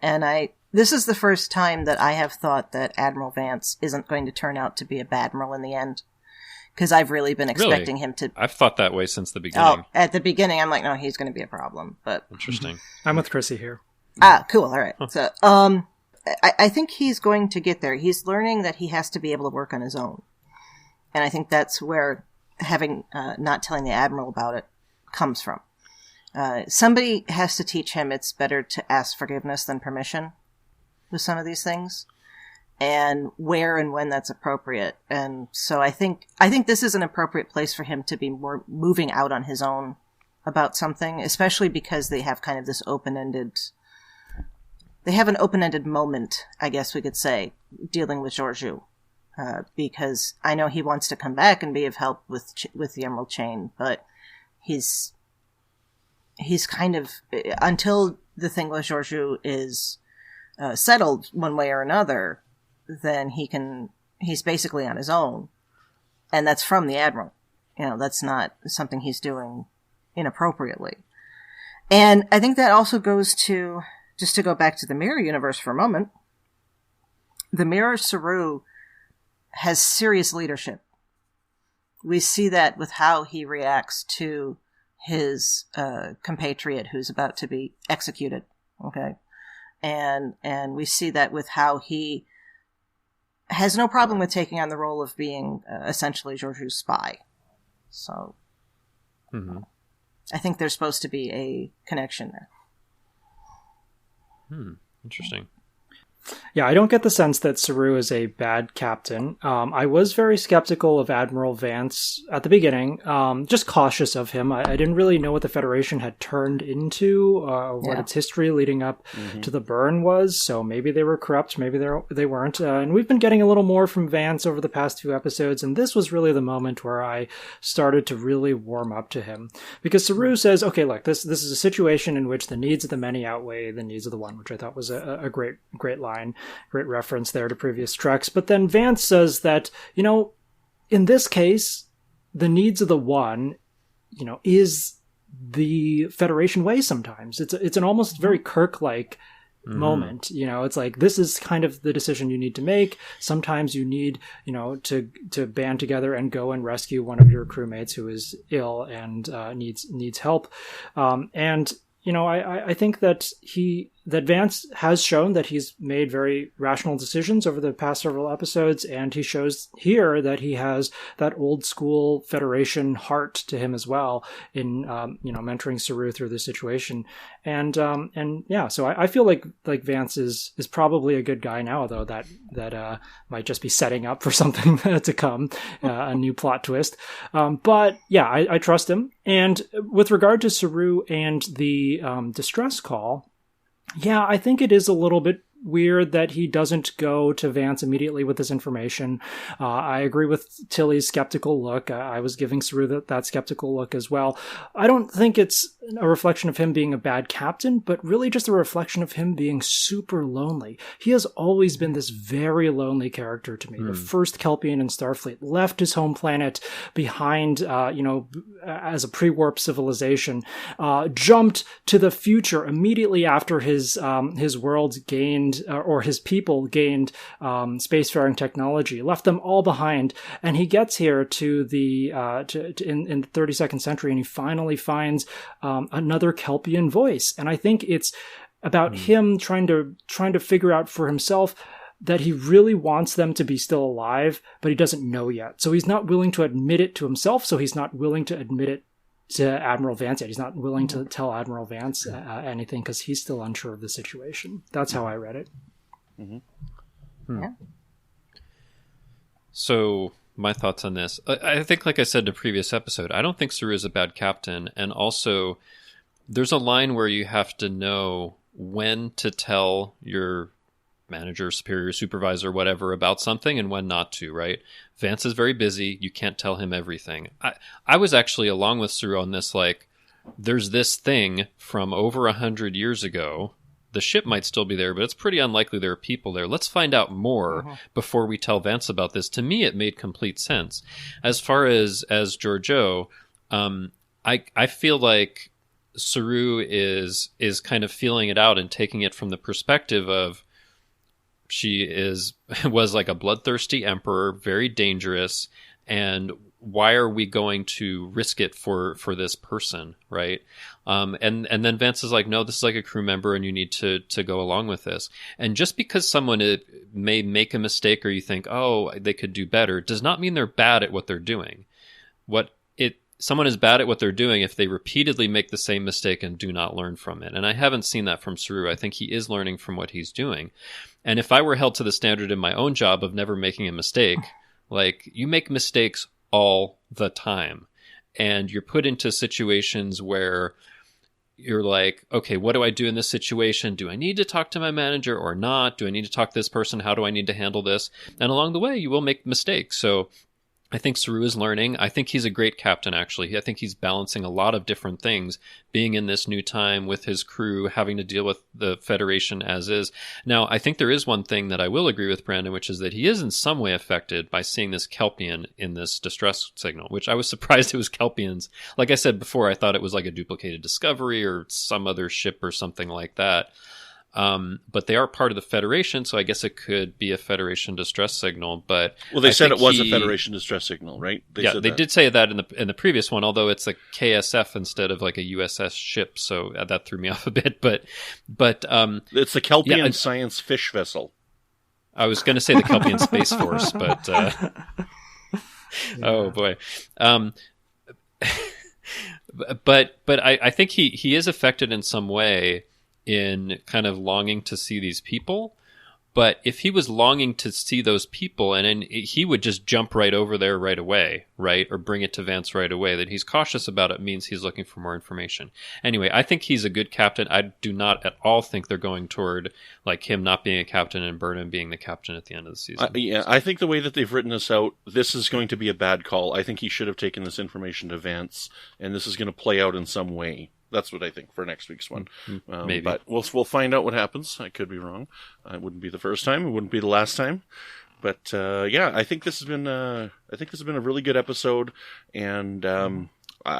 [SPEAKER 4] this is the first time that I have thought that Admiral Vance isn't going to turn out to be a badmiral in the end. Because I've really been expecting him to...
[SPEAKER 5] I've thought that way since the beginning.
[SPEAKER 4] Oh, at the beginning, I'm like, no, he's going to be a problem. But
[SPEAKER 5] Interesting.
[SPEAKER 6] I'm with Chrissy here.
[SPEAKER 4] Cool. All right. So, I think he's going to get there. He's learning that he has to be able to work on his own. And I think that's where having, not telling the Admiral about it comes from. Somebody has to teach him it's better to ask forgiveness than permission with some of these things. And where and when that's appropriate. And so I think this is an appropriate place for him to be more moving out on his own about something, especially because they have kind of this they have an open-ended moment, I guess we could say, dealing with Georgiou. Because I know he wants to come back and be of help with the Emerald Chain, but he's kind of, until the thing with Georgiou is settled one way or another, then he's basically on his own. And that's from the Admiral. That's not something he's doing inappropriately. And I think that also goes to, just to go back to the Mirror Universe for a moment, the Mirror Saru has serious leadership. We see that with how he reacts to his compatriot who's about to be executed. Okay. And we see that with how he has no problem with taking on the role of being essentially Georgiou's spy. So I think there's supposed to be a connection there.
[SPEAKER 5] Interesting.
[SPEAKER 6] Yeah, I don't get the sense that Saru is a bad captain. I was very skeptical of Admiral Vance at the beginning, just cautious of him. I didn't really know what the Federation had turned into, what its history leading up to the burn was, so maybe they were corrupt, maybe they weren't. And we've been getting a little more from Vance over the past few episodes, and this was really the moment where I started to really warm up to him. Because Saru says, okay, look, this is a situation in which the needs of the many outweigh the needs of the one, which I thought was a great line. Great reference there to previous treks. But then Vance says that, in this case, the needs of the one, is the Federation way sometimes. It's an almost very Kirk-like moment. It's like, this is kind of the decision you need to make. Sometimes you need, to band together and go and rescue one of your crewmates who is ill and needs help. I think that that Vance has shown that he's made very rational decisions over the past several episodes, and he shows here that he has that old school Federation heart to him as well in mentoring Saru through this situation. So I feel like Vance is probably a good guy now, though that might just be setting up for something to come, a new plot twist. But yeah, I trust him. And with regard to Saru and the distress call, yeah, I think it is a little bit weird that he doesn't go to Vance immediately with this information. I agree with Tilly's skeptical look. I was giving Saru that skeptical look as well. I don't think it's a reflection of him being a bad captain, but really just a reflection of him being super lonely. He has always been this very lonely character to me. The first Kelpian in Starfleet left his home planet behind, as a pre-warp civilization, jumped to the future immediately after his world gained, or his people gained, spacefaring technology, left them all behind, and he gets here to the in the 32nd century, and he finally finds another Kelpian voice. And I think it's about him trying to figure out for himself that he really wants them to be still alive, but he doesn't know yet. So he's not willing to admit it to himself, so he's not willing to admit it to Admiral Vance yet. He's not willing to tell Admiral Vance anything because he's still unsure of the situation. That's how I read it.
[SPEAKER 4] Yeah.
[SPEAKER 5] So my thoughts on this. I think, like I said in a previous episode, I don't think Saru is a bad captain. And also, there's a line where you have to know when to tell your manager, superior, supervisor, whatever, about something and when not to, right? Vance is very busy. You can't tell him everything. I was actually along with Saru on this, like, there's this thing from over 100 years ago. The ship might still be there, but it's pretty unlikely there are people there. Let's find out more before we tell Vance about this. To me, it made complete sense. As far as Georgiou, I feel like Saru is kind of feeling it out and taking it from the perspective of she was like a bloodthirsty emperor, very dangerous, and why are we going to risk it for this person, right? And then Vance is like, no, this is like a crew member, and you need to go along with this. And just because someone may make a mistake, or you think, oh, they could do better, does not mean they're bad at what they're doing. Someone is bad at what they're doing if they repeatedly make the same mistake and do not learn from it. And I haven't seen that from Saru. I think he is learning from what he's doing. And if I were held to the standard in my own job of never making a mistake, like, you make mistakes all the time. And you're put into situations where you're like, okay, what do I do in this situation? Do I need to talk to my manager or not? Do I need to talk to this person? How do I need to handle this? And along the way, you will make mistakes. So I think Saru is learning. I think he's a great captain, actually. I think he's balancing a lot of different things, being in this new time with his crew, having to deal with the Federation as is. Now, I think there is one thing that I will agree with Brandon, which is that he is in some way affected by seeing this Kelpian in this distress signal, which I was surprised it was Kelpians. Like I said before, I thought it was like a duplicated Discovery or some other ship or something like that. But they are part of the Federation, so I guess it could be a Federation distress signal. But
[SPEAKER 3] they said it was a Federation distress signal, right?
[SPEAKER 5] They did say that in the previous one, although it's a KSF instead of like a USS ship, so that threw me off a bit. But
[SPEAKER 3] it's the Kelpian Science Fish Vessel.
[SPEAKER 5] I was going to say the Kelpian Space Force, but oh boy. But I think he is affected in some way in kind of longing to see these people. But if he was longing to see those people, and then he would just jump right over there right away, right? Or bring it to Vance right away. That he's cautious about it means he's looking for more information. Anyway, I think he's a good captain. I do not at all think they're going toward like him not being a captain and Burnham being the captain at the end of the season.
[SPEAKER 3] I think the way that they've written this out, this is going to be a bad call. I think he should have taken this information to Vance, and this is going to play out in some way. That's what I think for next week's one.
[SPEAKER 5] Maybe.
[SPEAKER 3] But we'll find out what happens. I could be wrong. It wouldn't be the first time. It wouldn't be the last time. But I think this has been a really good episode, and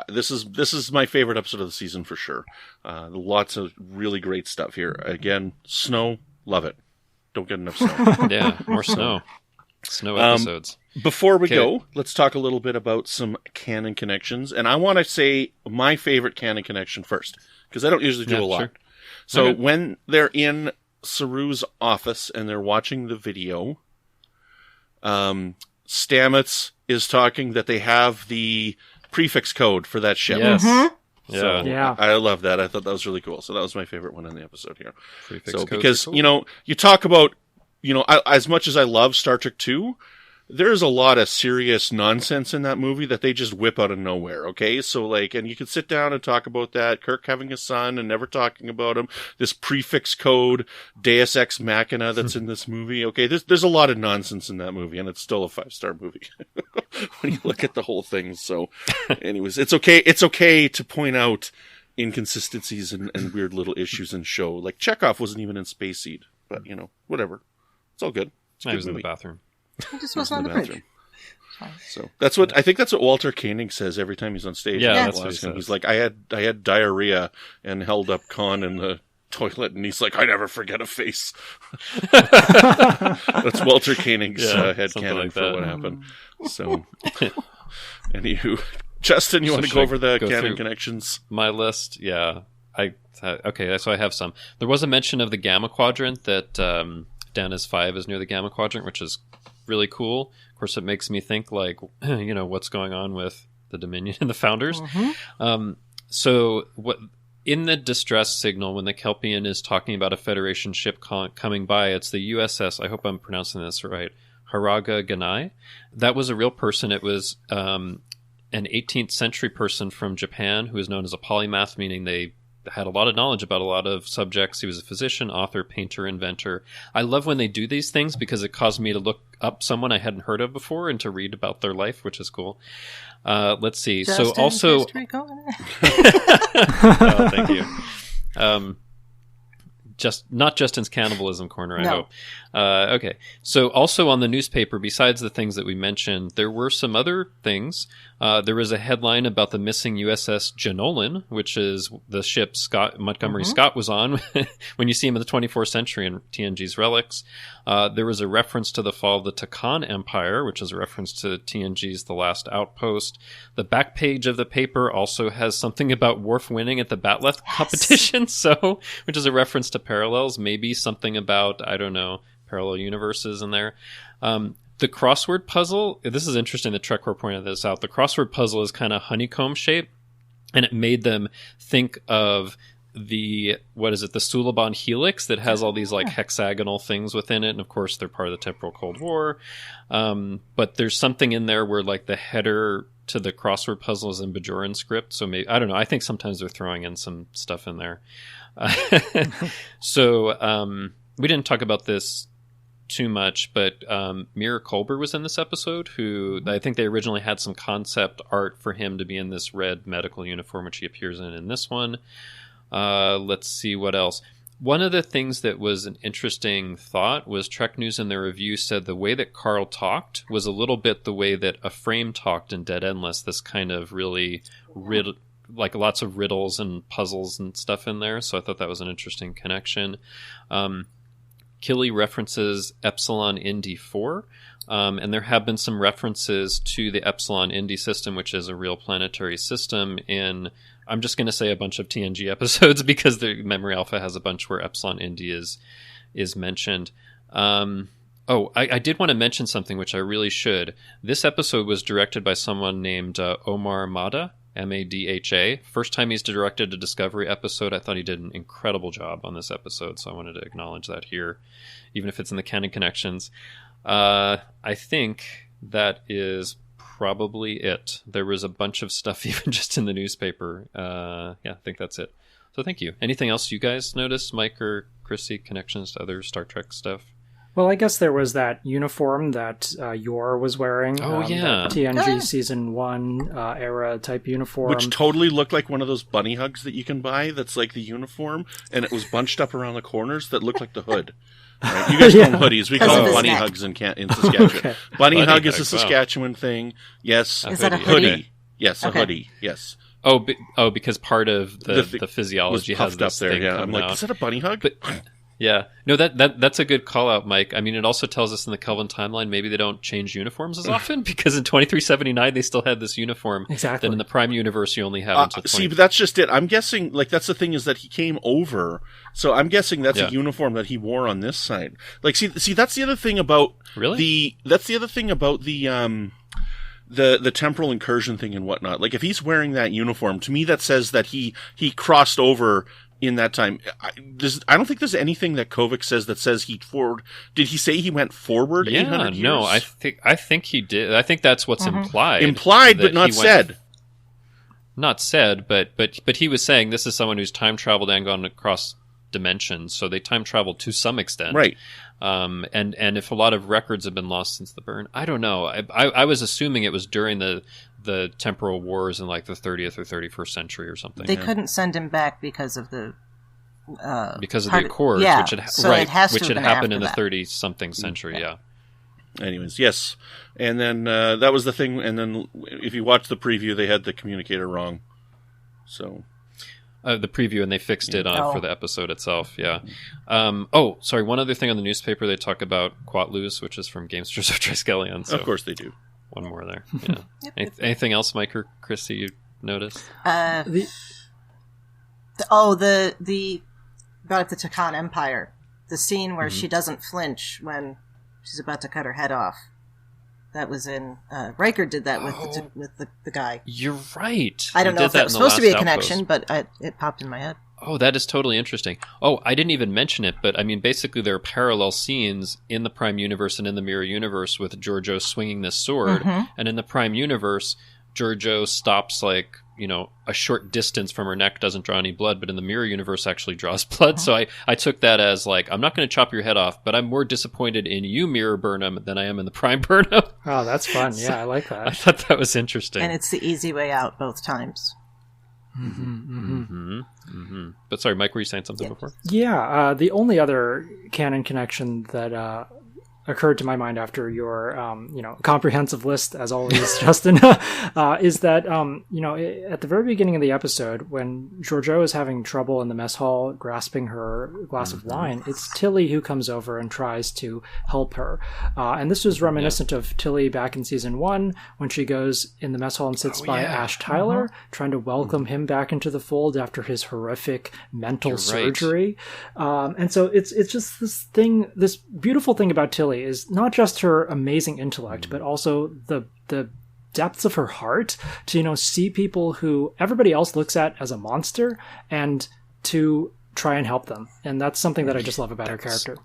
[SPEAKER 3] this is my favorite episode of the season for sure. Lots of really great stuff here. Again, snow, love it. Don't get enough snow.
[SPEAKER 5] Yeah, more snow. Snow episodes.
[SPEAKER 3] Before we go, let's talk a little bit about some canon connections. And I want to say my favorite canon connection first, because I don't usually do a lot.
[SPEAKER 5] Sure.
[SPEAKER 3] So when they're in Saru's office and they're watching the video, Stamets is talking that they have the prefix code for that ship.
[SPEAKER 5] Yes.
[SPEAKER 3] Mm-hmm.
[SPEAKER 5] Yeah.
[SPEAKER 3] So I love that. I thought that was really cool. So that was my favorite one in the episode here.
[SPEAKER 5] Prefix
[SPEAKER 3] so
[SPEAKER 5] codes
[SPEAKER 3] because,
[SPEAKER 5] are cool.
[SPEAKER 3] you talk about, as much as I love Star Trek 2, there's a lot of serious nonsense in that movie that they just whip out of nowhere, okay? So, and you can sit down and talk about that, Kirk having a son and never talking about him, this prefix code, Deus Ex Machina that's in this movie, okay? There's a lot of nonsense in that movie, and it's still a 5-star movie when you look at the whole thing. So, anyways, it's okay to point out inconsistencies and weird little issues in show. Like, Chekhov wasn't even in Space Seed, but, whatever. It's all good. It's a
[SPEAKER 5] I
[SPEAKER 3] good
[SPEAKER 5] was
[SPEAKER 3] movie.
[SPEAKER 5] in the bathroom.
[SPEAKER 4] He just wasn't on the bridge.
[SPEAKER 3] So that's what Walter Koenig says every time he's on stage.
[SPEAKER 5] Yeah,
[SPEAKER 3] People
[SPEAKER 5] that's what he
[SPEAKER 3] ask him.
[SPEAKER 5] says.
[SPEAKER 3] He's like, I had diarrhea and held up Khan in the toilet, and he's like, I never forget a face. That's Walter Koenig's headcanon
[SPEAKER 5] like
[SPEAKER 3] for
[SPEAKER 5] that.
[SPEAKER 3] what happened. So, anywho, Justin, you want to go over the canon connections?
[SPEAKER 5] My list, yeah. Okay, so I have some. There was a mention of the Gamma Quadrant that Danis 5 is near the Gamma Quadrant, which is really cool. Of course, it makes me think, what's going on with the Dominion and the Founders. Mm-hmm. So what in the distress signal, when the Kelpian is talking about a Federation ship coming by, it's the USS, I hope I'm pronouncing this right, Haraga Ganai. That was a real person. It was an 18th century person from Japan who is known as a polymath, meaning they had a lot of knowledge about a lot of subjects. He was a physician, author, painter, inventor. I love when they do these things because it caused me to look up someone I hadn't heard of before and to read about their life, which is cool. Let's see.
[SPEAKER 4] Justin,
[SPEAKER 5] so also,
[SPEAKER 4] oh,
[SPEAKER 5] thank you. Not Justin's cannibalism corner, I hope. Okay. So also on the newspaper, besides the things that we mentioned, there were some other things. There was a headline about the missing USS Jenolan, which is the ship Montgomery Scott was on when you see him in the 24th century in TNG's Relics. There was a reference to the fall of the Takan Empire, which is a reference to TNG's The Last Outpost. The back page of the paper also has something about Worf winning at the Batleth competition, which is a reference to parallels, maybe something about, I don't know, parallel universes in there. The crossword puzzle, this is interesting that Trekcore pointed this out. The crossword puzzle is kind of honeycomb shaped, and it made them think of the Suliban helix that has all these hexagonal things within it, and of course they're part of the temporal Cold War. But there's something in there where the header to the crossword puzzle is in Bajoran script, so maybe, I don't know, I think sometimes they're throwing in some stuff in there. So we didn't talk about this too much, but Mira Kolber was in this episode, who I think they originally had some concept art for him to be in this red medical uniform, which he appears in this one. Let's see what else. One of the things that was an interesting thought was Trek News in their review said the way that Carl talked was a little bit the way that a frame talked in Dead Endless, this kind of really lots of riddles and puzzles and stuff in there. So I thought that was an interesting connection. Killy references Epsilon Indy 4, and there have been some references to the Epsilon Indy system, which is a real planetary system in, I'm just going to say a bunch of TNG episodes because the Memory Alpha has a bunch where Epsilon Indy is mentioned. I did want to mention something which I really should. This episode was directed by someone named Omar Mada, Madha. First time he's directed a Discovery episode. I thought he did an incredible job on this episode, so I wanted to acknowledge that here, even if it's in the canon connections. I think that is probably it. There was a bunch of stuff even just in the newspaper. I think that's it. So thank you. Anything else you guys noticed, Mike or Chrissy, connections to other Star Trek stuff?
[SPEAKER 6] Well, I guess there was that uniform that Yor was wearing.
[SPEAKER 5] Oh, yeah.
[SPEAKER 6] TNG Season 1 era type uniform.
[SPEAKER 3] Which totally looked like one of those bunny hugs that you can buy that's like the uniform, and it was bunched up around the corners that looked like the hood. Right? You guys call them hoodies. We call them bunny hugs in Saskatchewan. Okay. Bunny hug is a Saskatchewan thing. Yes.
[SPEAKER 4] Is that a hoodie?
[SPEAKER 3] Yes, a hoodie. Yes.
[SPEAKER 5] Oh, because part of the physiology has this
[SPEAKER 3] up there.
[SPEAKER 5] thing
[SPEAKER 3] I'm like,
[SPEAKER 5] out.
[SPEAKER 3] Is that a bunny hug?
[SPEAKER 5] But, yeah. No, that's a good call out, Mike. I mean, it also tells us in the Kelvin timeline maybe they don't change uniforms as often, because in 2379 they still had this uniform.
[SPEAKER 6] Exactly.
[SPEAKER 5] That in the Prime universe you only have until 20.
[SPEAKER 3] See, but that's just it. I'm guessing, like, that's the thing, is that he came over, so I'm guessing that's a uniform that he wore on this side. Like, see, that's the other thing about that's the other thing about the temporal incursion thing and whatnot. Like, if he's wearing that uniform, to me that says that he crossed over in that time. I don't think there's anything that Kovic says that says he forward. Did he say he went forward 800 years?
[SPEAKER 5] No, I think he did. I think that's what's implied.
[SPEAKER 3] Implied, but not said.
[SPEAKER 5] Not said, but he was saying this is someone who's time traveled and gone across dimensions, so they time traveled to some extent,
[SPEAKER 3] right?
[SPEAKER 5] And if a lot of records have been lost since the burn, I don't know. I was assuming it was during the temporal wars in like the 30th or 31st century or something.
[SPEAKER 4] They couldn't send him back because of the
[SPEAKER 5] Accords, which had happened in the 30-something century. Yeah.
[SPEAKER 3] Anyways, yes, and then that was the thing. And then if you watch the preview, they had the communicator wrong. So
[SPEAKER 5] the preview, and they fixed it for the episode itself. Yeah. Sorry. One other thing on the newspaper, they talk about Quatlus, which is from Gamesters of Triskelion. So
[SPEAKER 3] of course they do.
[SPEAKER 5] One more there. Yeah. Anything else, Mike or Chrissy, you noticed?
[SPEAKER 4] About the Takan Empire, the scene where she doesn't flinch when she's about to cut her head off. That was in Riker did that with the guy.
[SPEAKER 5] You're right.
[SPEAKER 4] I don't know if that was supposed to be a connection, but it popped in my head.
[SPEAKER 5] Oh, that is totally interesting. Oh, I didn't even mention it, but I mean, basically there are parallel scenes in the Prime Universe and in the Mirror Universe with Giorgio swinging this sword. And in the Prime Universe, Giorgio stops like, a short distance from her neck, doesn't draw any blood, but in the Mirror Universe actually draws blood. So I took that as like, I'm not going to chop your head off, but I'm more disappointed in you, Mirror Burnham, than I am in the Prime Burnham.
[SPEAKER 6] Oh, that's fun. Yeah, I like that.
[SPEAKER 5] I thought that was interesting.
[SPEAKER 4] And it's the easy way out both times.
[SPEAKER 5] But sorry, Mike, were you saying something before?
[SPEAKER 6] Yeah, the only other canon connection that occurred to my mind after your comprehensive list, as always, Justin, is that at the very beginning of the episode, when Giorgio is having trouble in the mess hall grasping her glass of wine, it's Tilly who comes over and tries to help her. And this was reminiscent of Tilly back in season 1 when she goes in the mess hall and sits by Ash Tyler, trying to welcome him back into the fold after his horrific mental surgery. And so it's just this beautiful thing about Tilly is not just her amazing intellect, but also the depths of her heart to, see people who everybody else looks at as a monster and to try and help them. And that's something that I just love about her character.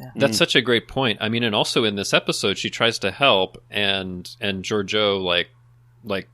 [SPEAKER 4] Yeah.
[SPEAKER 5] That's such a great point. I mean, and also in this episode, she tries to help and Giorgio like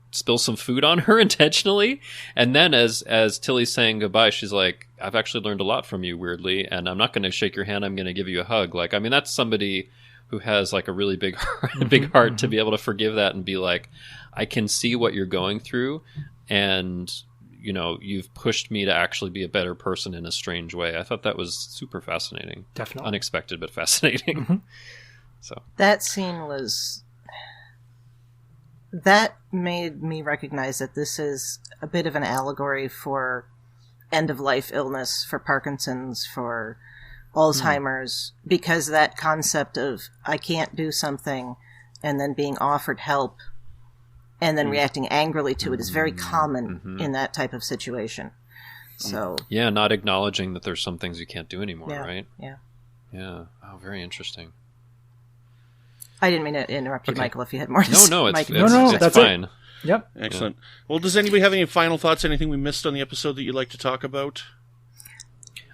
[SPEAKER 5] spills some food on her intentionally. And then as Tilly's saying goodbye, she's like, I've actually learned a lot from you, weirdly, and I'm not going to shake your hand. I'm going to give you a hug. Like, I mean, that's somebody who has like a really big heart to be able to forgive that and be like, I can see what you're going through, and you've pushed me to actually be a better person in a strange way. I thought that was super fascinating.
[SPEAKER 6] Definitely
[SPEAKER 5] unexpected, but fascinating. So
[SPEAKER 4] that scene that made me recognize that this is a bit of an allegory for end of life illness, for Parkinson's, for Alzheimer's, because that concept of I can't do something and then being offered help and then reacting angrily to it is very common in that type of situation. So
[SPEAKER 5] not acknowledging that there's some things you can't do anymore, right?
[SPEAKER 4] Yeah.
[SPEAKER 5] Oh, very interesting.
[SPEAKER 4] I didn't mean to interrupt you, Michael, if you had more to say.
[SPEAKER 5] No,
[SPEAKER 6] that's
[SPEAKER 5] fine.
[SPEAKER 6] Yep.
[SPEAKER 3] Excellent. Well, does anybody have any final thoughts? Anything we missed on the episode that you'd like to talk about?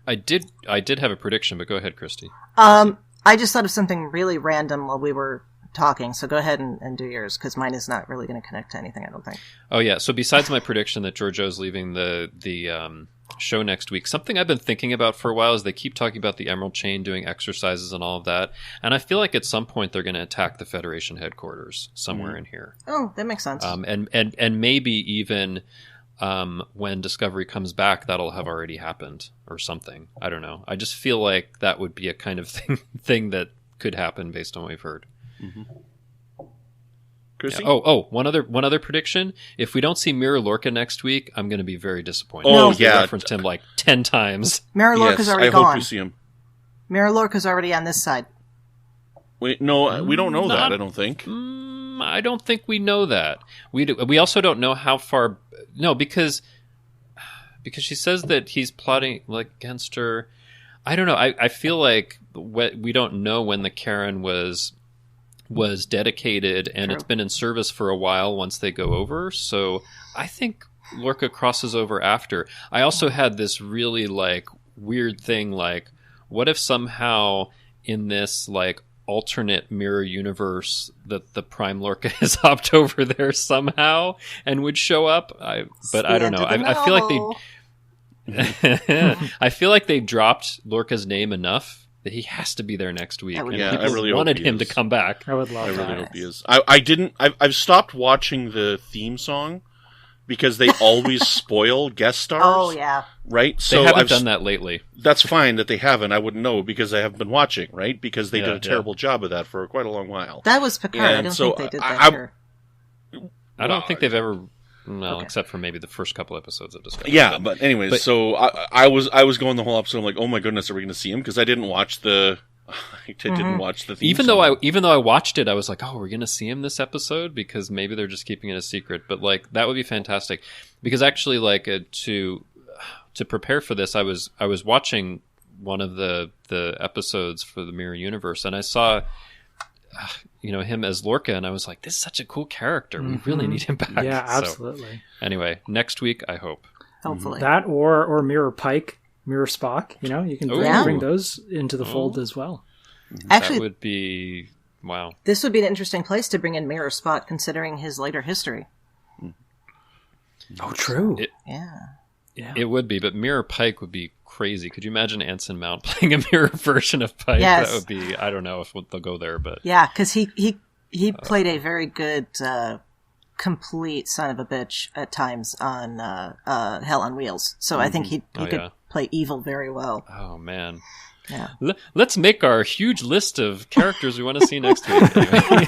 [SPEAKER 5] I did have a prediction, but go ahead, Christy.
[SPEAKER 4] I just thought of something really random while we were talking, so go ahead and do yours, because mine is not really going to connect to anything, I don't think.
[SPEAKER 5] Oh, yeah. So besides my prediction that Giorgio's leaving the show next week, something I've been thinking about for a while is they keep talking about the Emerald Chain doing exercises and all of that, and I feel like at some point they're going to attack the Federation headquarters somewhere in here.
[SPEAKER 4] Oh, that makes sense.
[SPEAKER 5] And maybe even when Discovery comes back, that'll have already happened or something. I don't know. I just feel like that would be a kind of thing that could happen based on what we've heard.
[SPEAKER 3] Chrissy?
[SPEAKER 5] Yeah. Oh, one other prediction. If we don't see Mirror Lorca next week, I'm going to be very disappointed.
[SPEAKER 3] Oh,
[SPEAKER 5] They
[SPEAKER 3] yeah.
[SPEAKER 5] referenced him like 10 times.
[SPEAKER 4] Mirror Lorca's already
[SPEAKER 3] I
[SPEAKER 4] gone.
[SPEAKER 3] hope you see him.
[SPEAKER 4] Mirror Lorca's already on this side.
[SPEAKER 3] We don't know that, I don't think.
[SPEAKER 5] I don't think we know that. We also don't know how far... No, because she says that he's plotting like against her. I don't know. I feel like we don't know when the Karen was dedicated, and
[SPEAKER 4] True.
[SPEAKER 5] It's been in service for a while once they go over. So I think Lorca crosses over after. I also had this really like weird thing, like what if somehow in this like alternate mirror universe that the Prime Lorca has hopped over there somehow and would show up. I don't know. I feel like I feel like they dropped Lorca's name enough that he has to be there next week. And
[SPEAKER 3] Yeah,
[SPEAKER 5] people
[SPEAKER 3] I really
[SPEAKER 5] wanted
[SPEAKER 3] hope he
[SPEAKER 5] him to
[SPEAKER 3] is.
[SPEAKER 5] come back.
[SPEAKER 6] I would love
[SPEAKER 3] I
[SPEAKER 6] that.
[SPEAKER 3] really hope he is. I've stopped watching the theme song because they always spoil guest stars.
[SPEAKER 4] Oh, yeah.
[SPEAKER 3] Right?
[SPEAKER 5] They haven't done that lately.
[SPEAKER 3] That's fine that they haven't. I wouldn't know because I haven't been watching, right? Because they
[SPEAKER 5] Yeah,
[SPEAKER 3] did a terrible job of that for quite a long while.
[SPEAKER 4] That was Picard. I
[SPEAKER 3] And
[SPEAKER 4] don't
[SPEAKER 3] so
[SPEAKER 4] think they did that here.
[SPEAKER 5] I don't think they've ever... No,
[SPEAKER 4] Okay.
[SPEAKER 5] except for maybe the first couple episodes of Discovery.
[SPEAKER 3] Yeah, but anyways, so I was going the whole episode. I'm like, oh my goodness, are we going to see him? Because I didn't watch the theme
[SPEAKER 5] Even
[SPEAKER 3] song.
[SPEAKER 5] though I watched it, I was like, oh, we're going to see him this episode? Because maybe they're just keeping it a secret. But like that would be fantastic. Because actually, like to prepare for this, I was watching one of the episodes for the Mirror Universe, and I saw him as Lorca, and I was like, this is such a cool character. We really need him back.
[SPEAKER 6] Yeah,
[SPEAKER 5] So,
[SPEAKER 6] absolutely.
[SPEAKER 5] anyway, next week, I hope.
[SPEAKER 4] Hopefully.
[SPEAKER 6] That or Mirror Pike, Mirror Spock. You can bring those into the fold as well.
[SPEAKER 4] Actually,
[SPEAKER 5] That would be... Wow.
[SPEAKER 4] this would be an interesting place to bring in Mirror Spot, considering his later history.
[SPEAKER 6] Oh, true.
[SPEAKER 4] Yeah.
[SPEAKER 5] It would be, but Mirror Pike would be crazy. Could you imagine Anson Mount playing a mirror version of Pike?
[SPEAKER 4] Yes.
[SPEAKER 5] That would be... I don't know if they'll go there, but...
[SPEAKER 4] Yeah, because he played a very good, complete son of a bitch at times on Hell on Wheels. So I think he could play evil very well.
[SPEAKER 5] Oh, man.
[SPEAKER 4] Yeah.
[SPEAKER 5] Let's make our huge list of characters we want to see next week. Anyway.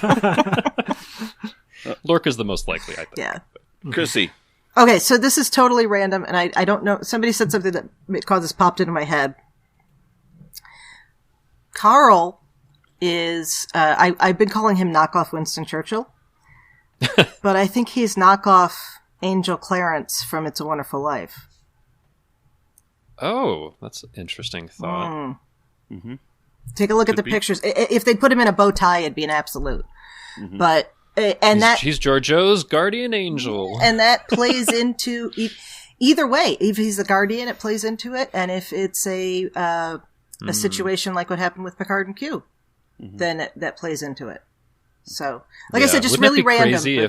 [SPEAKER 5] Lorca's the most likely, I think.
[SPEAKER 4] Yeah.
[SPEAKER 3] Chrissy.
[SPEAKER 4] Okay, so this is totally random, and I don't know. Somebody said something that caused this popped into my head. Carl is, I've been calling him knockoff Winston Churchill, but I think he's knockoff Angel Clarence from It's a Wonderful Life.
[SPEAKER 5] Oh, that's an interesting thought.
[SPEAKER 4] Take a look at the pictures. If they put him in a bow tie, it'd be an absolute. But
[SPEAKER 5] He's Giorgio's guardian angel.
[SPEAKER 4] And that plays into either way. If he's the guardian, it plays into it, and if it's a situation like what happened with Picard and Q, then that plays into it. So, like I said, just
[SPEAKER 5] Wouldn't
[SPEAKER 4] really
[SPEAKER 5] it be
[SPEAKER 4] random.
[SPEAKER 5] crazy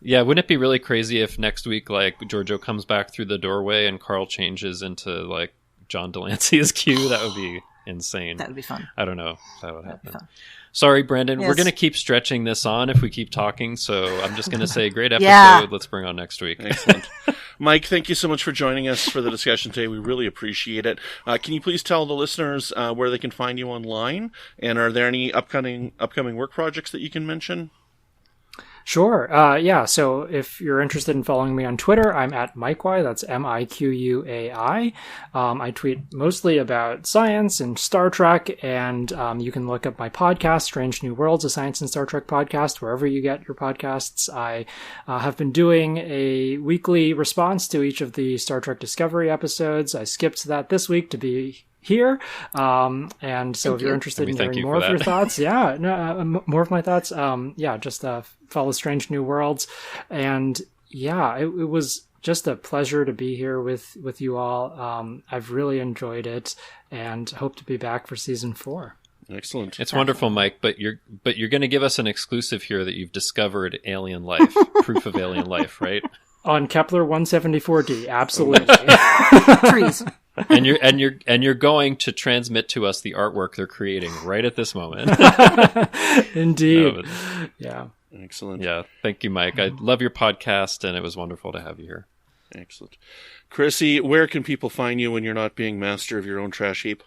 [SPEAKER 5] wouldn't it be really crazy if next week, like, Giorgio comes back through the doorway and Carl changes into, like, John Delancey as Q? That would be insane.
[SPEAKER 4] That would be fun.
[SPEAKER 5] I don't know if that would happen. Sorry, Brandon.
[SPEAKER 4] Yes.
[SPEAKER 5] We're going to keep stretching this on if we keep talking, so I'm just going to say great episode.
[SPEAKER 4] Yeah.
[SPEAKER 5] Let's bring on next week.
[SPEAKER 3] Excellent. Mike, thank you so much for joining us for the discussion today. We really appreciate it. Can you please tell the listeners where they can find you online? And are there any upcoming work projects that you can mention?
[SPEAKER 6] Sure. Yeah. So if you're interested in following me on Twitter, I'm at MikeY. That's MIQUAI. I tweet mostly about science and Star Trek, and you can look up my podcast, Strange New Worlds, a science and Star Trek podcast, wherever you get your podcasts. I have been doing a weekly response to each of the Star Trek Discovery episodes. I skipped that this week to be here. And so if you're interested in hearing more of your thoughts, more of my thoughts, just follow Strange New Worlds. And it was just a pleasure to be here with you all. I've really enjoyed it and hope to be back for season 4.
[SPEAKER 3] Excellent.
[SPEAKER 5] It's wonderful, Mike, but you're going to give us an exclusive here that you've discovered alien life, proof of alien life, right?
[SPEAKER 6] On Kepler 174d, absolutely.
[SPEAKER 4] Trees.
[SPEAKER 5] And you're going to transmit to us the artwork they're creating right at this moment.
[SPEAKER 6] Indeed. Yeah.
[SPEAKER 3] Excellent.
[SPEAKER 5] Yeah. Thank you, Mike. I love your podcast, and it was wonderful to have you here.
[SPEAKER 3] Excellent. Chrissie, where can people find you when you're not being master of your own trash heap?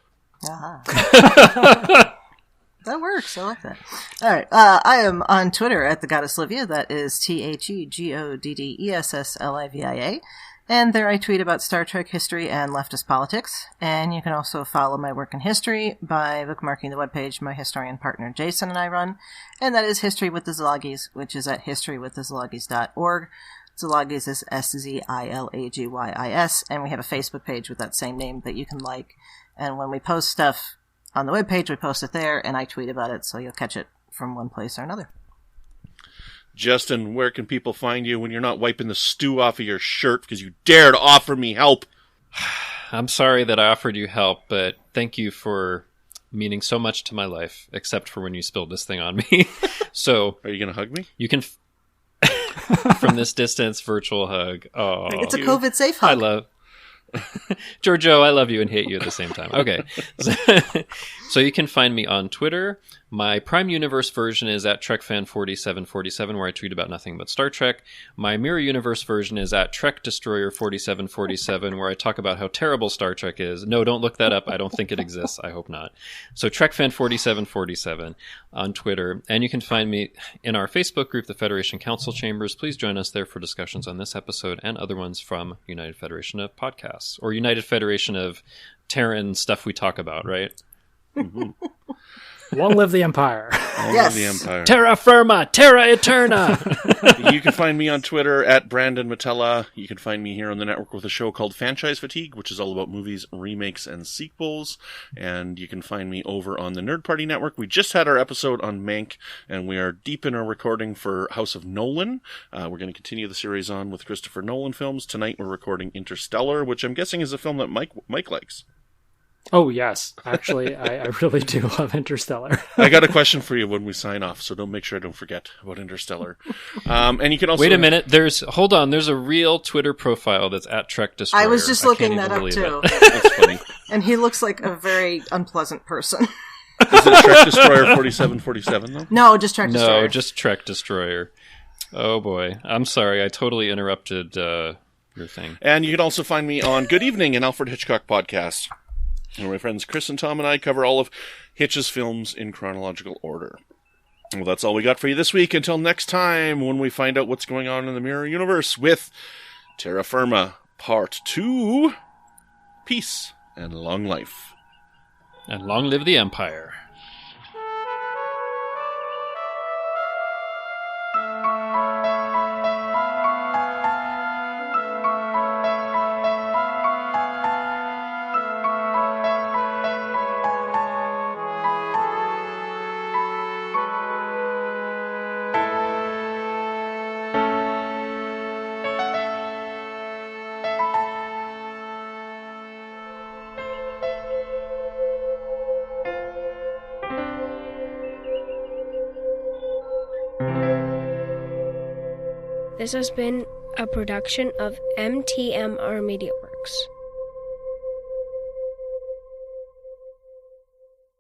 [SPEAKER 4] That works. I like that. All right. I am on Twitter at the Goddess Livia. That is TheGoddessLivia. And there I tweet about Star Trek history and leftist politics. And you can also follow my work in history by bookmarking the webpage my historian partner Jason and I run. And that is History with the Szilagys, which is at historywiththeszilagys.org. Szilagys is Szilagys. And we have a Facebook page with that same name that you can like. And when we post stuff on the webpage, we post it there, and I tweet about it, so you'll catch it from one place or another.
[SPEAKER 3] Justin, where can people find you when you're not wiping the stew off of your shirt because you dare to offer me help?
[SPEAKER 5] I'm sorry that I offered you help, but thank you for meaning so much to my life, except for when you spilled this thing on me. So,
[SPEAKER 3] are you going to hug me?
[SPEAKER 5] You can, from this distance, virtual hug. Oh,
[SPEAKER 4] it's a COVID-safe hug.
[SPEAKER 5] I love Giorgio, I love you and hate you at the same time. Okay. So you can find me on Twitter. My Prime Universe version is at TrekFan4747, where I tweet about nothing but Star Trek. My Mirror Universe version is at TrekDestroyer4747, where I talk about how terrible Star Trek is. No, don't look that up. I don't think it exists. I hope not. So TrekFan4747 on Twitter. And you can find me in our Facebook group, the Federation Council Chambers. Please join us there for discussions on this episode and other ones from United Federation of Podcasts, or United Federation of Terran stuff we talk about, right?
[SPEAKER 3] Mm-hmm.
[SPEAKER 6] Long live the Empire.
[SPEAKER 3] Long live the Empire.
[SPEAKER 5] Terra Firma, Terra Eterna.
[SPEAKER 3] You can find me on Twitter at Brandon Matella. You can find me here on the network with a show called Franchise Fatigue, which is all about movies, remakes, and sequels. And you can find me over on the Nerd Party Network. We just had our episode on Mank, and we are deep in our recording for House of Nolan. We're going to continue the series on with Christopher Nolan films. Tonight we're recording Interstellar, which I'm guessing is a film that Mike likes.
[SPEAKER 6] Oh, yes. Actually, I really do love Interstellar.
[SPEAKER 3] I got a question for you when we sign off, so make sure I don't forget about Interstellar. And you can also...
[SPEAKER 5] Wait a minute. Hold on. There's a real Twitter profile that's at Trek Destroyer.
[SPEAKER 4] I was just looking that up, too.
[SPEAKER 3] That's funny.
[SPEAKER 4] And he looks like a very unpleasant person.
[SPEAKER 3] Is it Trek Destroyer 4747, though?
[SPEAKER 4] No, just Trek Destroyer.
[SPEAKER 5] No, just Trek Destroyer. Oh, boy. I'm sorry. I totally interrupted your thing.
[SPEAKER 3] And you can also find me on Good Evening, an Alfred Hitchcock podcast, where my friends Chris and Tom and I cover all of Hitch's films in chronological order. Well, that's all we got for you this week. Until next time, when we find out what's going on in the Mirror Universe with Terra Firma Part 2. Peace and long life.
[SPEAKER 5] And long live the Empire.
[SPEAKER 1] This has been a production of MTMR Media Works.